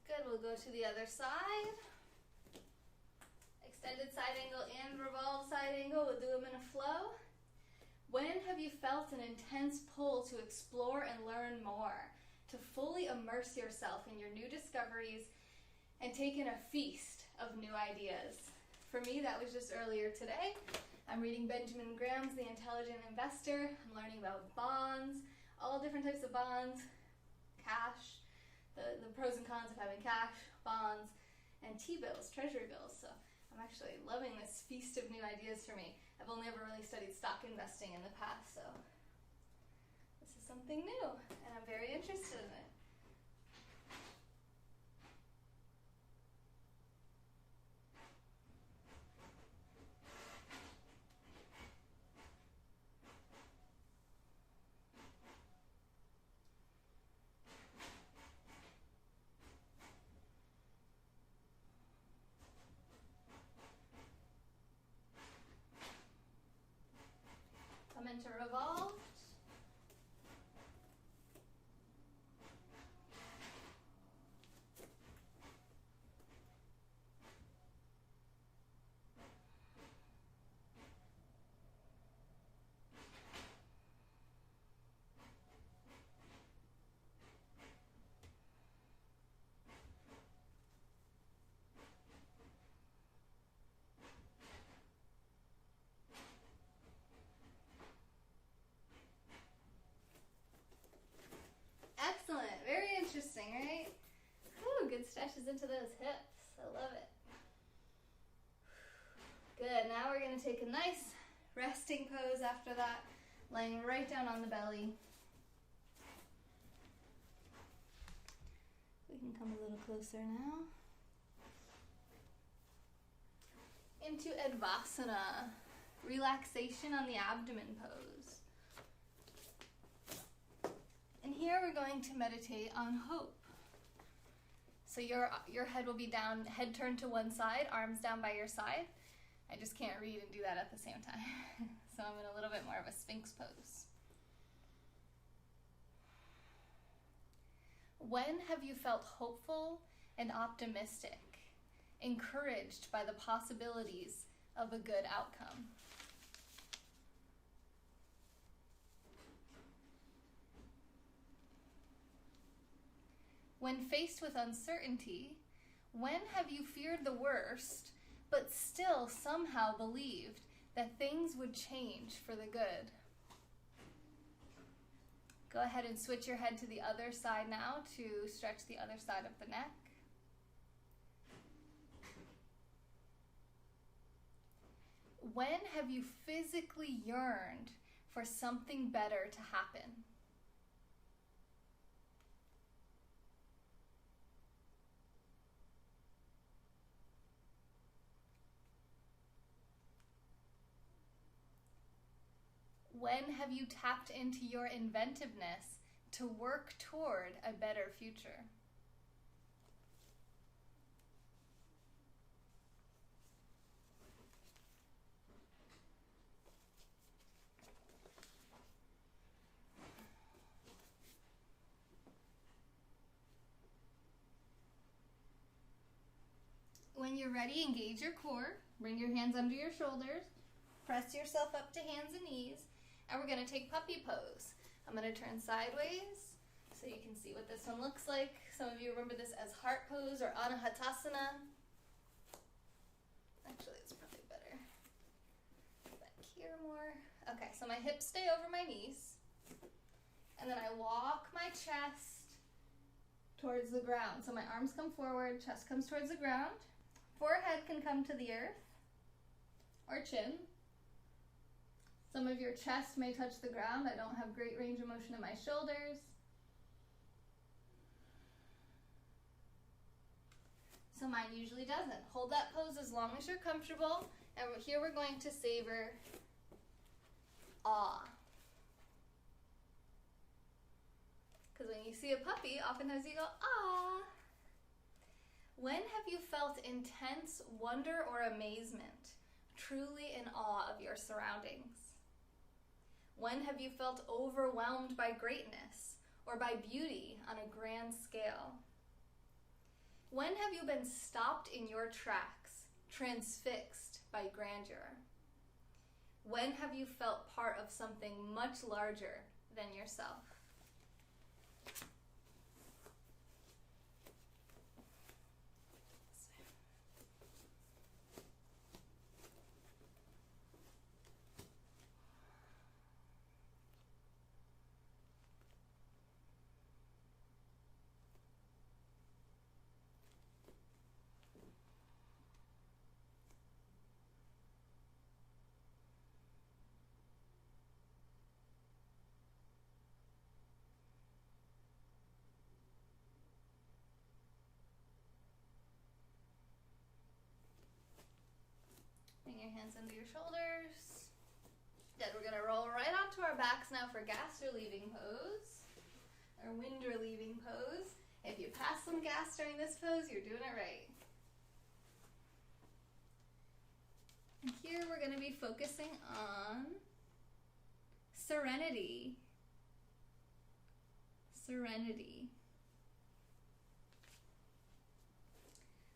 Good, we'll go to the other side. Extended side angle and revolved side angle, we'll do them in a flow. When have you felt an intense pull to explore and learn more, to fully immerse yourself in your new discoveries and take in a feast of new ideas? For me, that was just earlier today. I'm reading Benjamin Graham's The Intelligent Investor. I'm learning about bonds, all different types of bonds, cash, the pros and cons of having cash, bonds, and T-bills, treasury bills. So I'm actually loving this feast of new ideas for me. I've only ever really studied stock investing in the past, so this is something new, and I'm very interested in it. Come into revolved. Excellent. Very interesting, right? Whew, good stretches into those hips. I love it. Good. Now we're going to take a nice resting pose after that, laying right down on the belly. We can come a little closer now. Into Advasana, relaxation on the abdomen pose. And here we're going to meditate on hope. So your head will be down, head turned to one side, arms down by your side. I just can't read and do that at the same time. So I'm in a little bit more of a Sphinx pose. When have you felt hopeful and optimistic, encouraged by the possibilities of a good outcome? When faced with uncertainty, when have you feared the worst, but still somehow believed that things would change for the good? Go ahead and switch your head to the other side now to stretch the other side of the neck. When have you physically yearned for something better to happen? When have you tapped into your inventiveness to work toward a better future? When you're ready, engage your core. Bring your hands under your shoulders. Press yourself up to hands and knees. And we're going to take puppy pose. I'm going to turn sideways so you can see what this one looks like. Some of you remember this as heart pose or anahatasana. Actually, it's probably better back here more. Okay, so my hips stay over my knees. And then I walk my chest towards the ground. So my arms come forward, chest comes towards the ground. Forehead can come to the earth or chin. Some of your chest may touch the ground. I don't have great range of motion in my shoulders. So mine usually doesn't. Hold that pose as long as you're comfortable. And here we're going to savor awe. Because when you see a puppy, oftentimes you go, ah. When have you felt intense wonder or amazement, truly in awe of your surroundings? When have you felt overwhelmed by greatness or by beauty on a grand scale? When have you been stopped in your tracks, transfixed by grandeur? When have you felt part of something much larger than yourself? Bring your hands under your shoulders. Then we're going to roll right onto our backs now for gas relieving pose, or wind relieving pose. If you pass some gas during this pose, you're doing it right. And here we're going to be focusing on serenity. Serenity.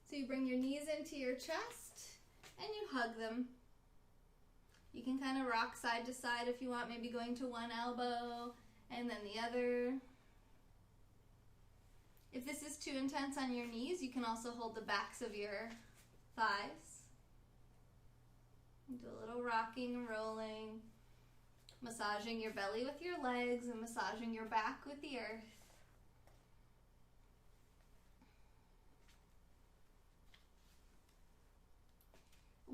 So you bring your knees into your chest and you hug them. You can kind of rock side to side if you want, maybe going to one elbow and then the other. If this is too intense on your knees, you can also hold the backs of your thighs. Do a little rocking and rolling, massaging your belly with your legs and massaging your back with the earth.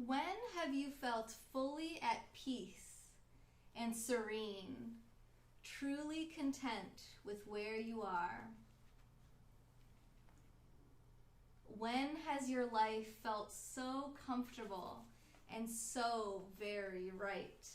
When have you felt fully at peace and serene, truly content with where you are? When has your life felt so comfortable and so very right?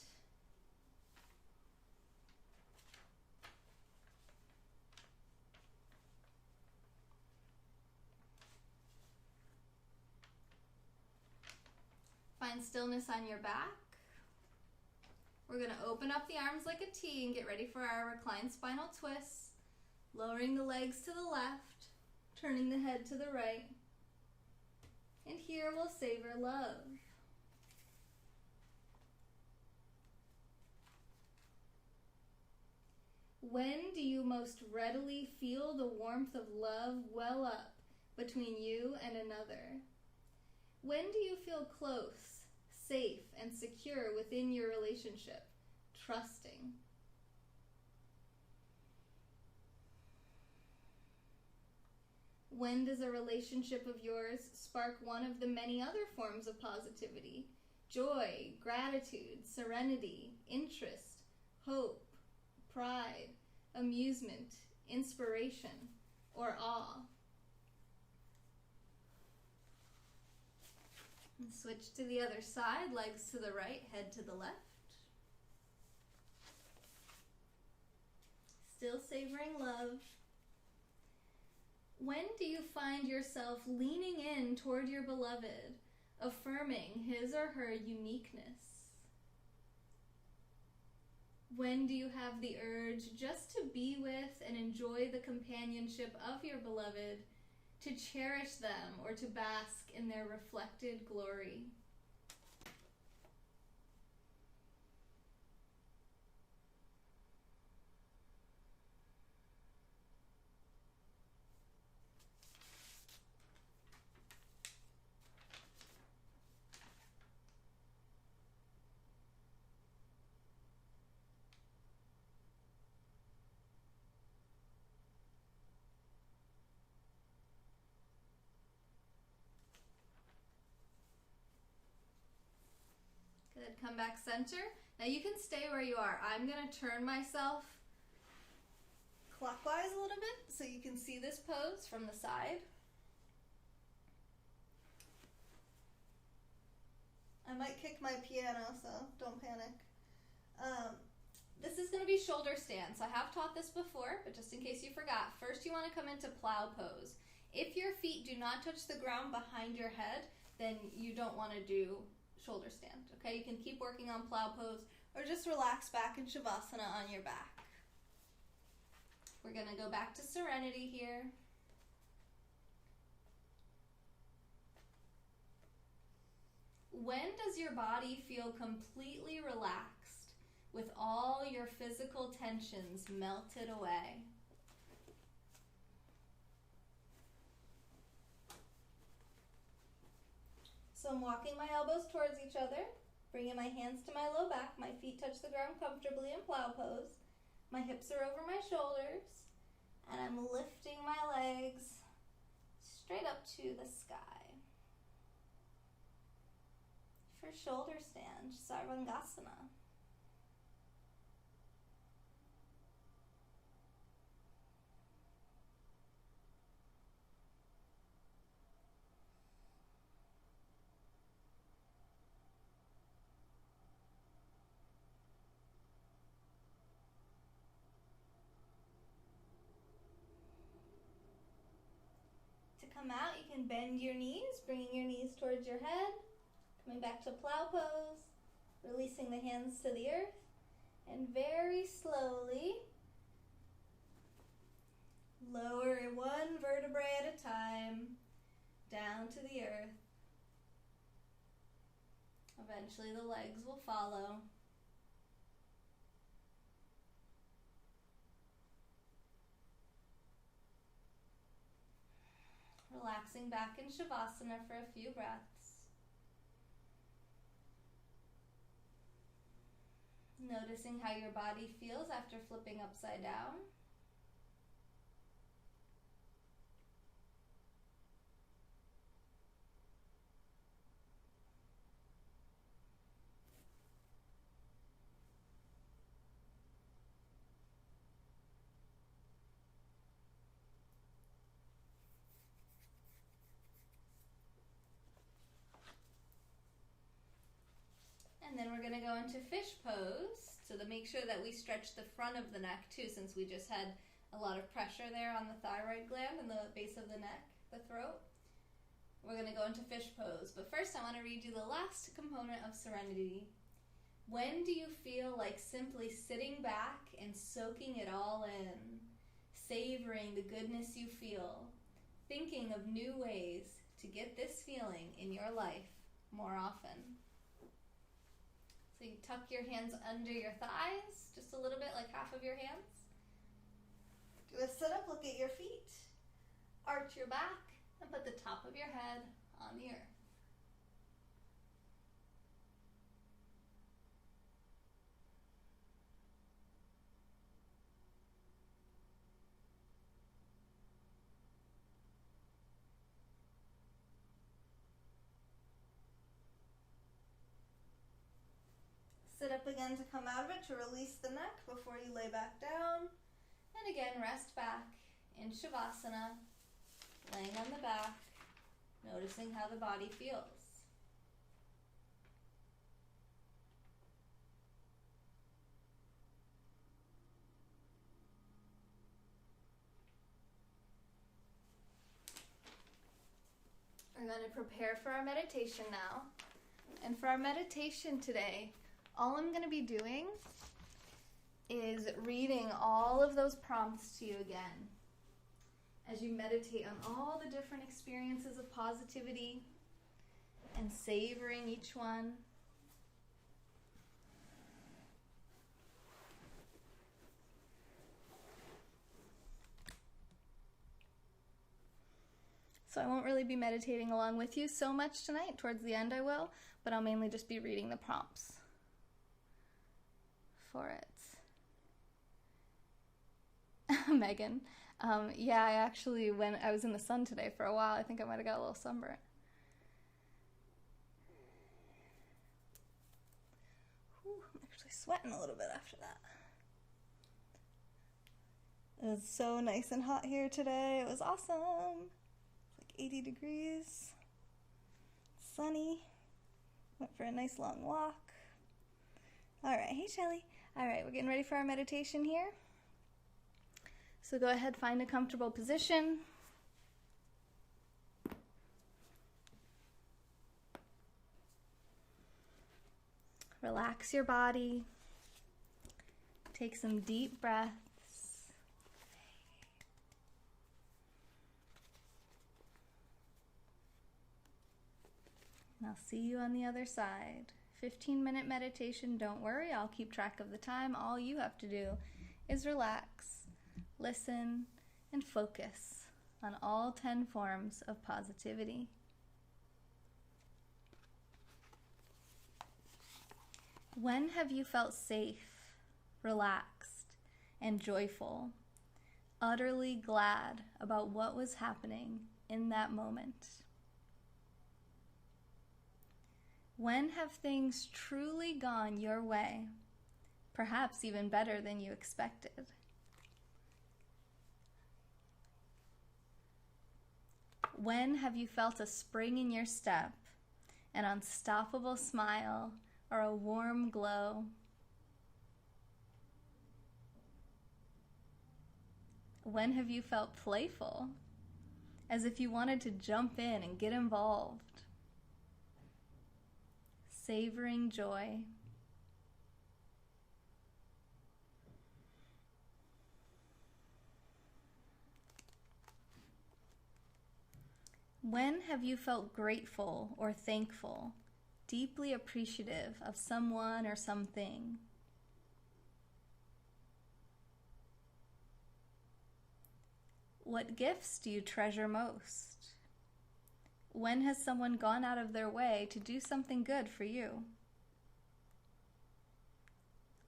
Find stillness on your back. We're going to open up the arms like a T and get ready for our reclined spinal twists, lowering the legs to the left, turning the head to the right. And here we'll savor love. When do you most readily feel the warmth of love well up between you and another? When do you feel close, safe, and secure within your relationship, trusting? When does a relationship of yours spark one of the many other forms of positivity joy, gratitude, serenity, interest, hope, pride, amusement, inspiration, or awe. And switch to the other side, legs to the right, head to the left. Still savoring love. When do you find yourself leaning in toward your beloved, affirming his or her uniqueness? When do you have the urge just to be with and enjoy the companionship of your beloved, to cherish them or to bask in their reflected glory? Good, come back center. Now you can stay where you are. I'm gonna turn myself clockwise a little bit so you can see this pose from the side. I might kick my piano, so don't panic. This is gonna be shoulder stand. So I have taught this before, but just in case you forgot, first you wanna come into plow pose. If your feet do not touch the ground behind your head, then you don't wanna do shoulder stand, okay? You can keep working on plow pose or just relax back in Shavasana on your back. We're gonna go back to serenity here. When does your body feel completely relaxed with all your physical tensions melted away? So I'm walking my elbows towards each other, bringing my hands to my low back. My feet touch the ground comfortably in plow pose. My hips are over my shoulders, and I'm lifting my legs straight up to the sky. For shoulder stand, Sarvangasana. Come out, you can bend your knees, bringing your knees towards your head, coming back to plow pose, releasing the hands to the earth, and very slowly lower one vertebrae at a time down to the earth. Eventually the legs will follow. Relaxing back in Shavasana for a few breaths. Noticing how your body feels after flipping upside down. And then we're going to go into fish pose. So to make sure that we stretch the front of the neck too, since we just had a lot of pressure there on the thyroid gland and the base of the neck, the throat. We're going to go into fish pose. But first I want to read you the last component of serenity. When do you feel like simply sitting back and soaking it all in, savoring the goodness you feel, thinking of new ways to get this feeling in your life more often? So you tuck your hands under your thighs, just a little bit, like half of your hands. Do a sit up, look at your feet. Arch your back and put the top of your head on the earth. up again to come out of it, to release the neck before you lay back down. And again, rest back in Shavasana, laying on the back, noticing how the body feels. We're going to prepare for our meditation now. And for our meditation today, all I'm going to be doing is reading all of those prompts to you again as you meditate on all the different experiences of positivity and savoring each one. So I won't really be meditating along with you so much tonight. Towards the end I will, but I'll mainly just be reading the prompts for it. Megan, yeah, I actually, when I was in the sun today for a while, I think I might have got a little sunburnt. Whew, I'm actually sweating a little bit after that. It was so nice and hot here today. It was awesome. 80 degrees, sunny, went for a nice long walk. All right, hey Shelly. All right, we're getting ready for our meditation here. So go ahead, find a comfortable position. Relax your body. Take some deep breaths. And I'll see you on the other side. 15-minute meditation, don't worry, I'll keep track of the time. All you have to do is relax, listen, and focus on all 10 forms of positivity. When have you felt safe, relaxed, and joyful, utterly glad about what was happening in that moment? When have things truly gone your way, perhaps even better than you expected? When have you felt a spring in your step, an unstoppable smile, or a warm glow? When have you felt playful, as if you wanted to jump in and get involved? Savoring joy. When have you felt grateful or thankful, deeply appreciative of someone or something? What gifts do you treasure most? When has someone gone out of their way to do something good for you?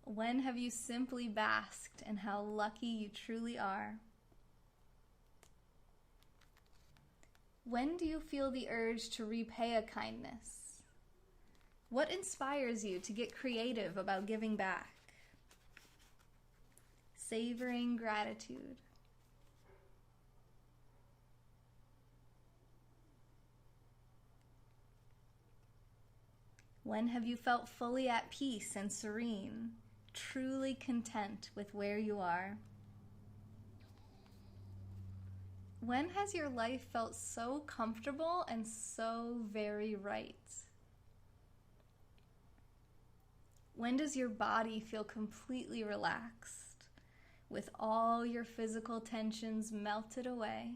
When have you simply basked in how lucky you truly are? When do you feel the urge to repay a kindness? What inspires you to get creative about giving back? Savoring gratitude. When have you felt fully at peace and serene, truly content with where you are? When has your life felt so comfortable and so very right? When does your body feel completely relaxed, with all your physical tensions melted away?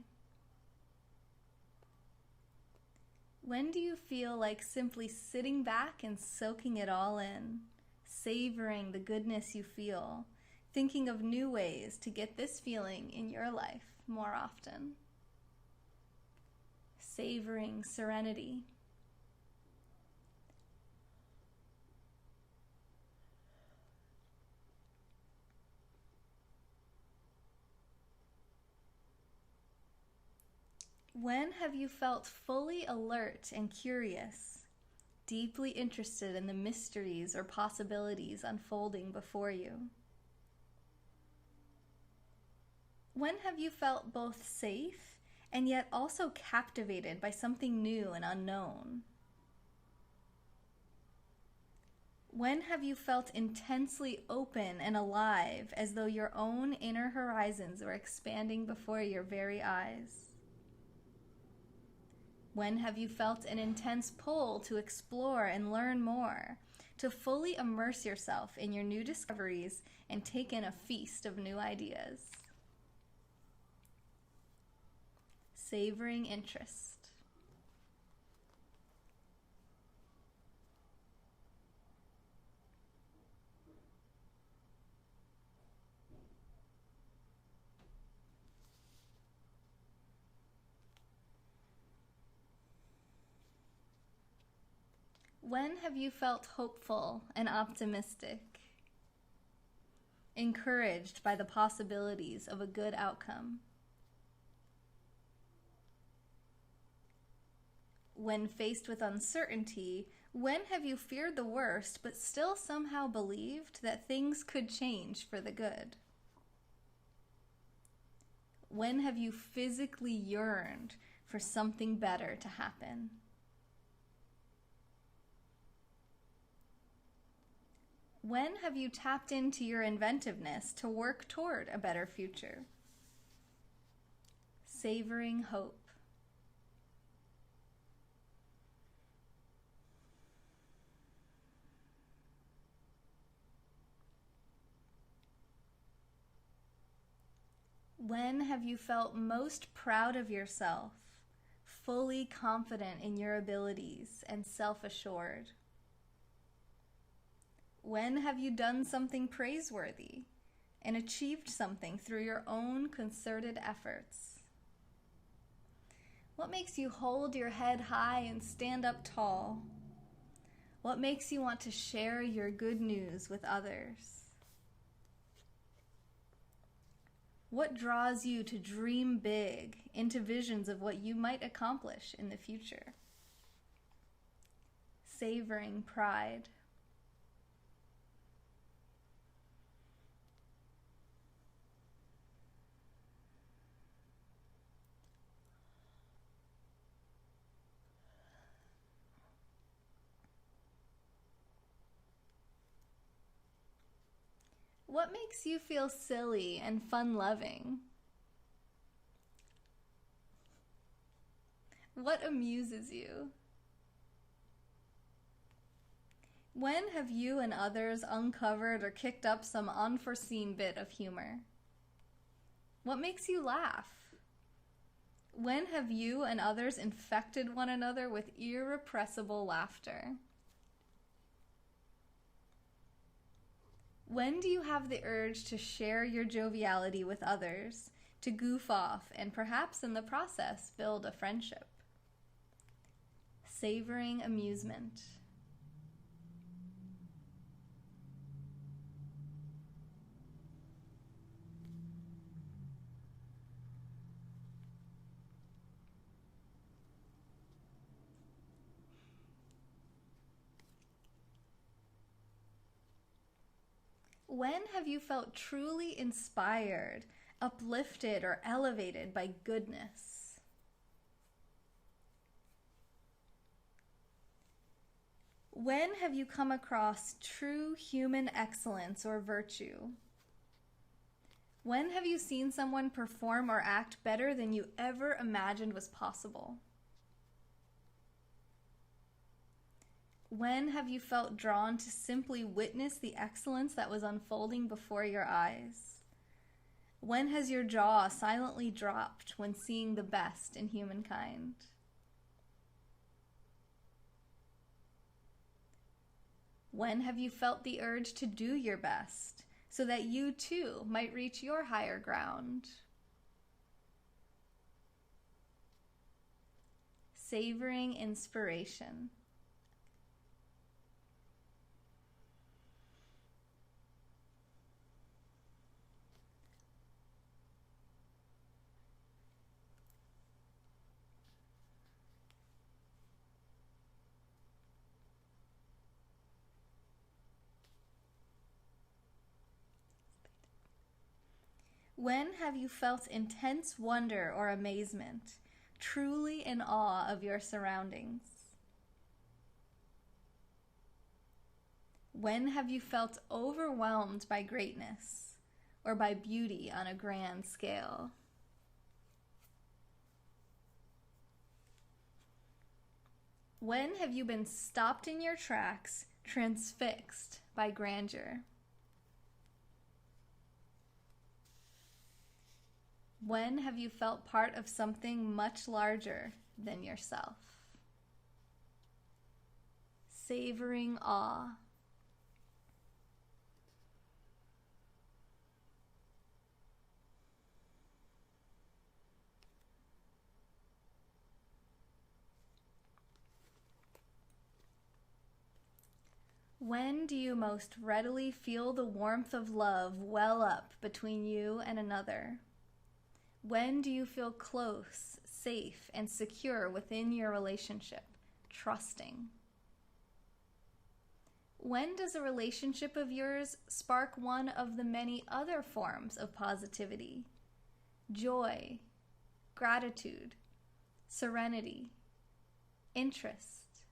When do you feel like simply sitting back and soaking it all in, savoring the goodness you feel, thinking of new ways to get this feeling in your life more often? Savoring serenity. When have you felt fully alert and curious, deeply interested in the mysteries or possibilities unfolding before you? When have you felt both safe and yet also captivated by something new and unknown? When have you felt intensely open and alive, as though your own inner horizons were expanding before your very eyes? When have you felt an intense pull to explore and learn more, to fully immerse yourself in your new discoveries and take in a feast of new ideas? Savoring interest. When have you felt hopeful and optimistic, encouraged by the possibilities of a good outcome? When faced with uncertainty, when have you feared the worst but still somehow believed that things could change for the good? When have you physically yearned for something better to happen? When have you tapped into your inventiveness to work toward a better future? Savoring hope. When have you felt most proud of yourself, fully confident in your abilities and self-assured? When have you done something praiseworthy and achieved something through your own concerted efforts? What makes you hold your head high and stand up tall? What makes you want to share your good news with others? What draws you to dream big into visions of what you might accomplish in the future? Savoring pride. What makes you feel silly and fun-loving? What amuses you? When have you and others uncovered or kicked up some unforeseen bit of humor? What makes you laugh? When have you and others infected one another with irrepressible laughter? When do you have the urge to share your joviality with others, to goof off and perhaps in the process build a friendship? Savoring amusement. When have you felt truly inspired, uplifted, or elevated by goodness? When have you come across true human excellence or virtue? When have you seen someone perform or act better than you ever imagined was possible? When have you felt drawn to simply witness the excellence that was unfolding before your eyes? When has your jaw silently dropped when seeing the best in humankind? When have you felt the urge to do your best so that you too might reach your higher ground? Savoring inspiration. When have you felt intense wonder or amazement, truly in awe of your surroundings? When have you felt overwhelmed by greatness or by beauty on a grand scale? When have you been stopped in your tracks, transfixed by grandeur? When have you felt part of something much larger than yourself? Savoring awe. When do you most readily feel the warmth of love well up between you and another? When do you feel close, safe, and secure within your relationship, trusting? When does a relationship of yours spark one of the many other forms of positivity? Joy, gratitude, serenity, interest,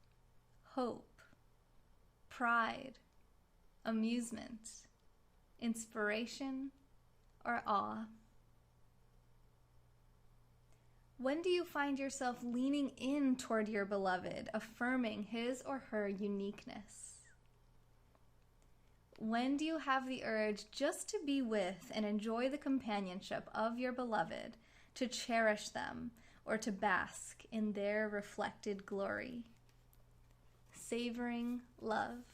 hope, pride, amusement, inspiration, or awe? When do you find yourself leaning in toward your beloved, affirming his or her uniqueness? When do you have the urge just to be with and enjoy the companionship of your beloved, to cherish them, or to bask in their reflected glory? Savoring love.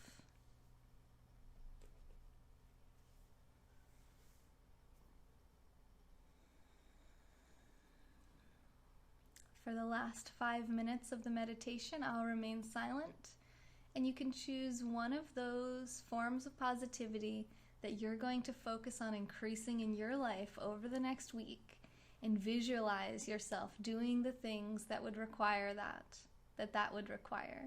For the last 5 minutes of the meditation, I'll remain silent, and you can choose one of those forms of positivity that you're going to focus on increasing in your life over the next week, and visualize yourself doing the things that would require that would require.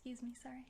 Excuse me, sorry.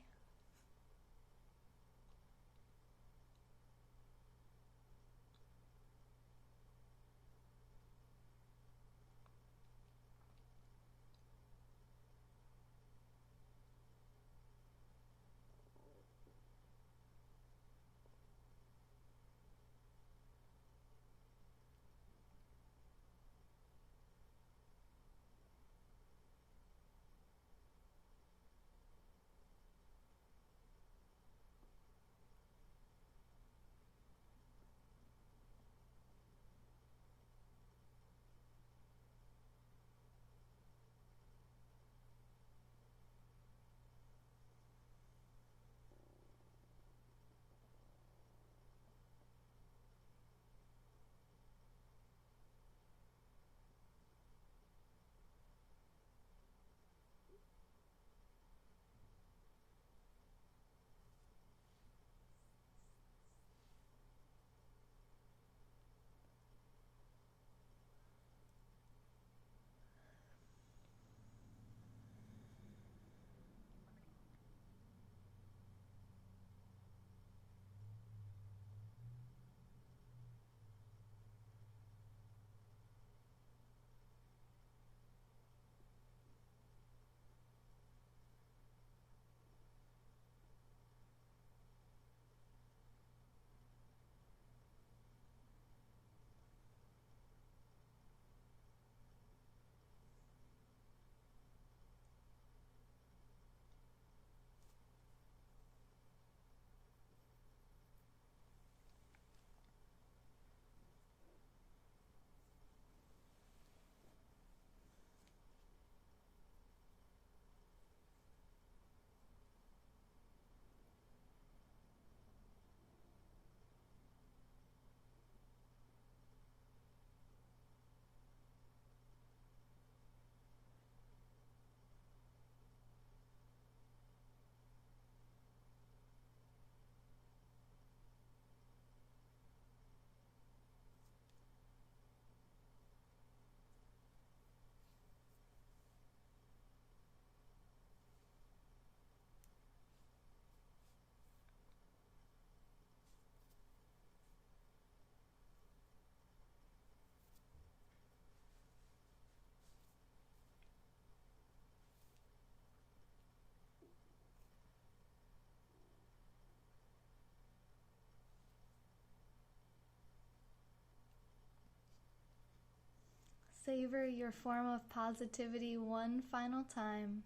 savor your form of positivity one final time.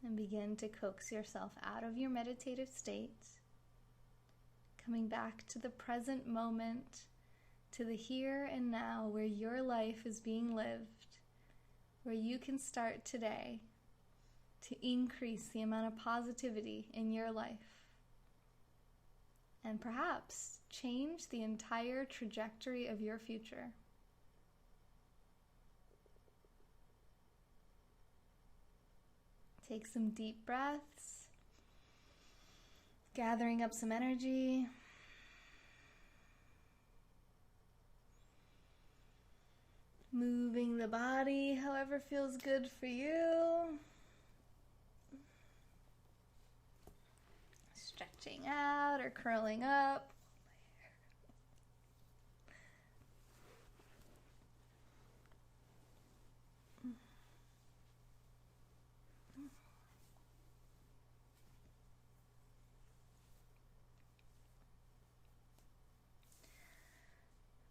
And begin to coax yourself out of your meditative state, coming back to the present moment, to the here and now where your life is being lived, where you can start today to increase the amount of positivity in your life and perhaps change the entire trajectory of your future. Take some deep breaths, gathering up some energy. Moving the body however feels good for you. Stretching out or curling up.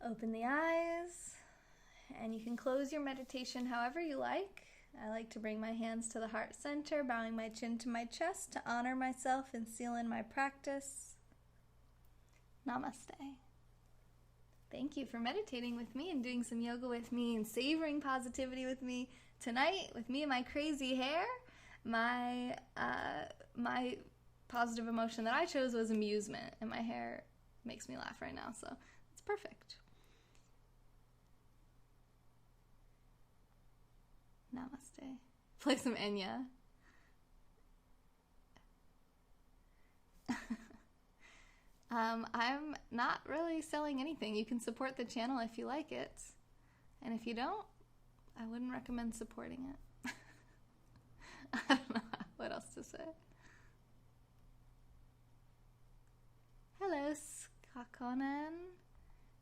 Open the eyes, and you can close your meditation however you like. I like to bring my hands to the heart center, bowing my chin to my chest to honor myself and seal in my practice. Namaste. Thank you for meditating with me and doing some yoga with me and savoring positivity with me tonight with me and my crazy hair. My positive emotion that I chose was amusement, and my hair makes me laugh right now, so it's perfect. Namaste. Play some Enya. I'm not really selling anything. You can support the channel if you like it. And if you don't, I wouldn't recommend supporting it. I don't know what else to say. Hello, Skakonen.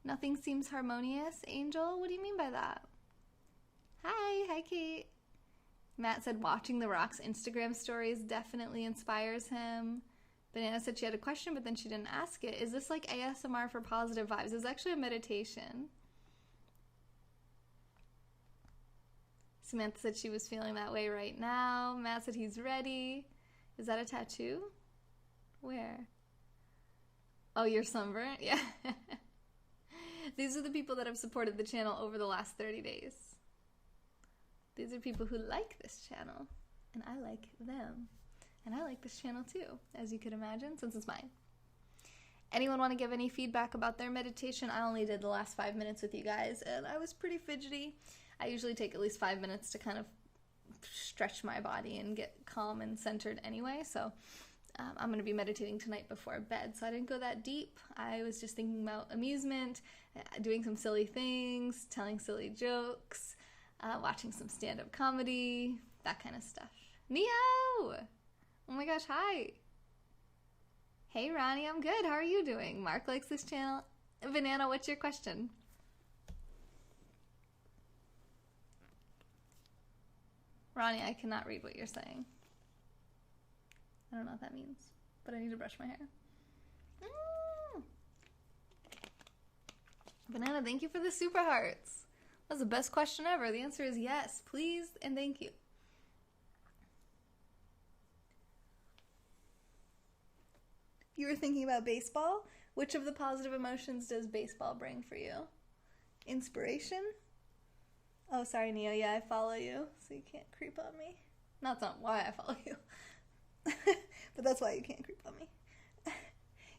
Nothing seems harmonious. Angel, what do you mean by that? Hi Kate. Matt said watching The Rock's Instagram stories definitely inspires him. Banana said she had a question, but then she didn't ask it. Is this like ASMR for positive vibes? It's actually a meditation. Samantha said she was feeling that way right now. Matt said he's ready. Is that a tattoo? Where? Oh, you're sunburnt? Yeah. These are the people that have supported the channel over the last 30 days. These are people who like this channel, and I like them. And I like this channel too, as you could imagine, since it's mine. Anyone want to give any feedback about their meditation? I only did the last 5 minutes with you guys, and I was pretty fidgety. I usually take at least 5 minutes to kind of stretch my body and get calm and centered anyway, so I'm going to be meditating tonight before bed, so I didn't go that deep. I was just thinking about amusement, doing some silly things, telling silly jokes, watching some stand-up comedy, that kind of stuff. Neo! Oh my gosh, hi! Hey Ronnie, I'm good. How are you doing? Mark likes this channel. Banana, what's your question? Ronnie, I cannot read what you're saying. I don't know what that means, but I need to brush my hair. Banana, thank you for the super hearts. That's the best question ever. The answer is yes, please, and thank you. You were thinking about baseball? Which of the positive emotions does baseball bring for you? Inspiration? Oh, sorry, Neo. Yeah, I follow you, so you can't creep on me. No, that's not why I follow you. But that's why you can't creep on me.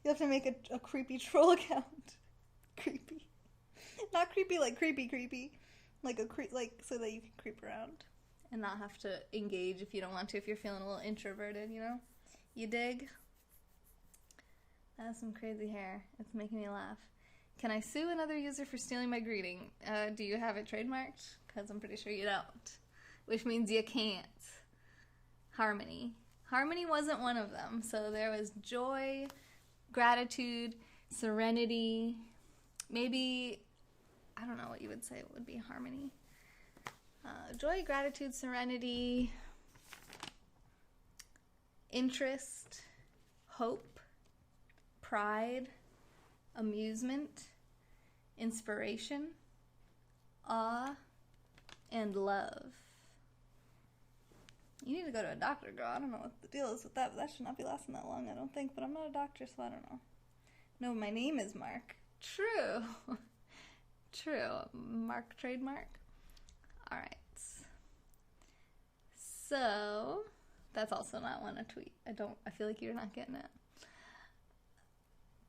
You have to make a creepy troll account. Creepy. Not creepy like creepy. Like so that you can creep around and not have to engage if you don't want to, if you're feeling a little introverted, you know? You dig? That's some crazy hair. It's making me laugh. Can I sue another user for stealing my greeting? Do you have it trademarked? Because I'm pretty sure you don't. Which means you can't. Harmony. Harmony wasn't one of them. So there was joy, gratitude, serenity, maybe, I don't know what you would say would be harmony. Joy, gratitude, serenity, interest, hope, pride, amusement, inspiration, awe, and love. You need to go to a doctor, girl. I don't know what the deal is with that, but that should not be lasting that long, I don't think. But I'm not a doctor, so I don't know. No, my name is Mark. True. True. Mark trademark. All right. So, that's also not one to tweet. I feel like you're not getting it.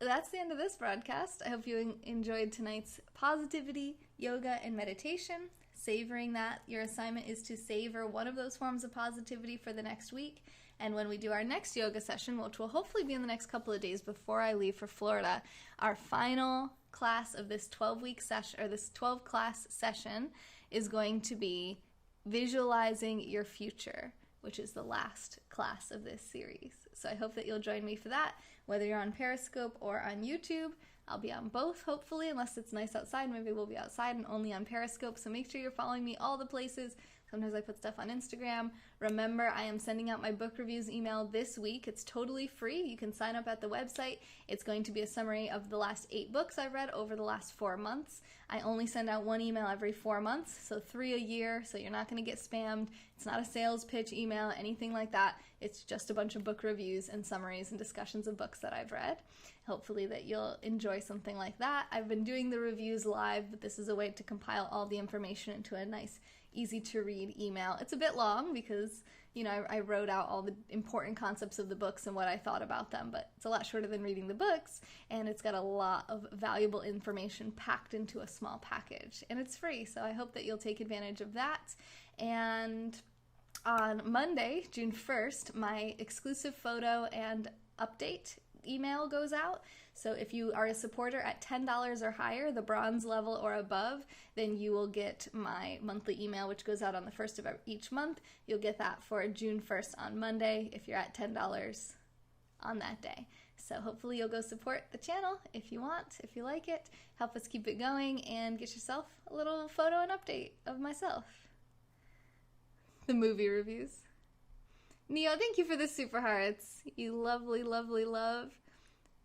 That's the end of this broadcast. I hope you enjoyed tonight's positivity, yoga, and meditation. Savoring that, your assignment is to savor one of those forms of positivity for the next week. And when we do our next yoga session, which will hopefully be in the next couple of days before I leave for Florida, our final class of this 12-week session, or this 12-class session, is going to be visualizing your future, which is the last class of this series. So I hope that you'll join me for that, whether you're on Periscope or on YouTube. I'll be on both, hopefully, unless it's nice outside. Maybe we'll be outside and only on Periscope. So make sure you're following me all the places. Sometimes I put stuff on Instagram. Remember, I am sending out my book reviews email this week. It's totally free. You can sign up at the website. It's going to be a summary of the last 8 books I've read over the last 4 months. I only send out 1 email every 4 months, so 3 a year, so you're not going to get spammed. It's not a sales pitch email, anything like that. It's just a bunch of book reviews and summaries and discussions of books that I've read. Hopefully that you'll enjoy something like that. I've been doing the reviews live, but this is a way to compile all the information into a nice, easy-to-read email. It's a bit long because, I wrote out all the important concepts of the books and what I thought about them, but it's a lot shorter than reading the books, and it's got a lot of valuable information packed into a small package, and it's free, so I hope that you'll take advantage of that. And on Monday, June 1st, my exclusive photo and update email goes out. So if you are a supporter at $10 or higher, the bronze level or above, then you will get my monthly email, which goes out on the 1st of each month. You'll get that for June 1st on Monday if you're at $10 on that day. So hopefully you'll go support the channel if you want, if you like it. Help us keep it going and get yourself a little photo and update of myself. The movie reviews. Neo, thank you for the super hearts. You lovely, lovely love.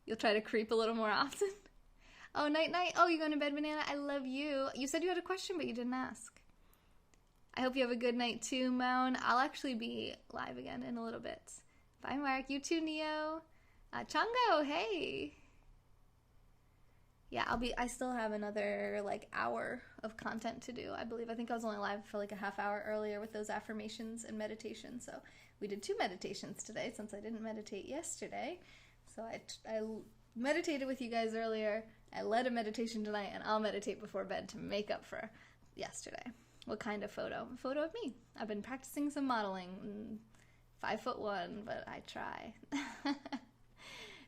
You'll try to creep a little more often. Oh, night. Oh, you going to bed, Banana? I love you. You said you had a question, but you didn't ask. I hope you have a good night too, Moan. I'll actually be live again in a little bit. Bye, Mark. You too, Neo. Chango, hey. Yeah, I still have another hour of content to do, I believe. I think I was only live for a half hour earlier with those affirmations and meditation. So we did 2 meditations today since I didn't meditate yesterday. So I meditated with you guys earlier. I led a meditation tonight, and I'll meditate before bed to make up for yesterday. What kind of photo? A photo of me. I've been practicing some modeling. 5'1", but I try.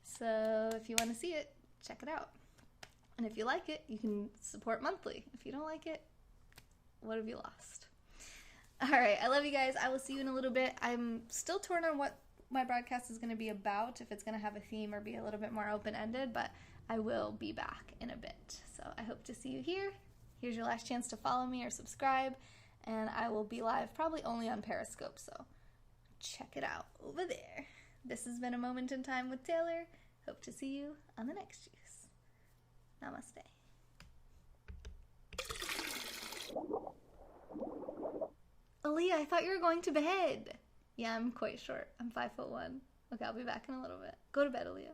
So if you want to see it, check it out. And if you like it, you can support monthly. If you don't like it, what have you lost? All right, I love you guys. I will see you in a little bit. I'm still torn on what my broadcast is going to be about, if it's going to have a theme or be a little bit more open-ended, but I will be back in a bit. So I hope to see you here. Here's your last chance to follow me or subscribe, and I will be live probably only on Periscope, so check it out over there. This has been A Moment in Time with Taylor. Hope to see you on the next juice. Namaste. Aaliyah, I thought you were going to bed. Yeah, I'm quite short. I'm 5'1". Okay, I'll be back in a little bit. Go to bed, Aaliyah.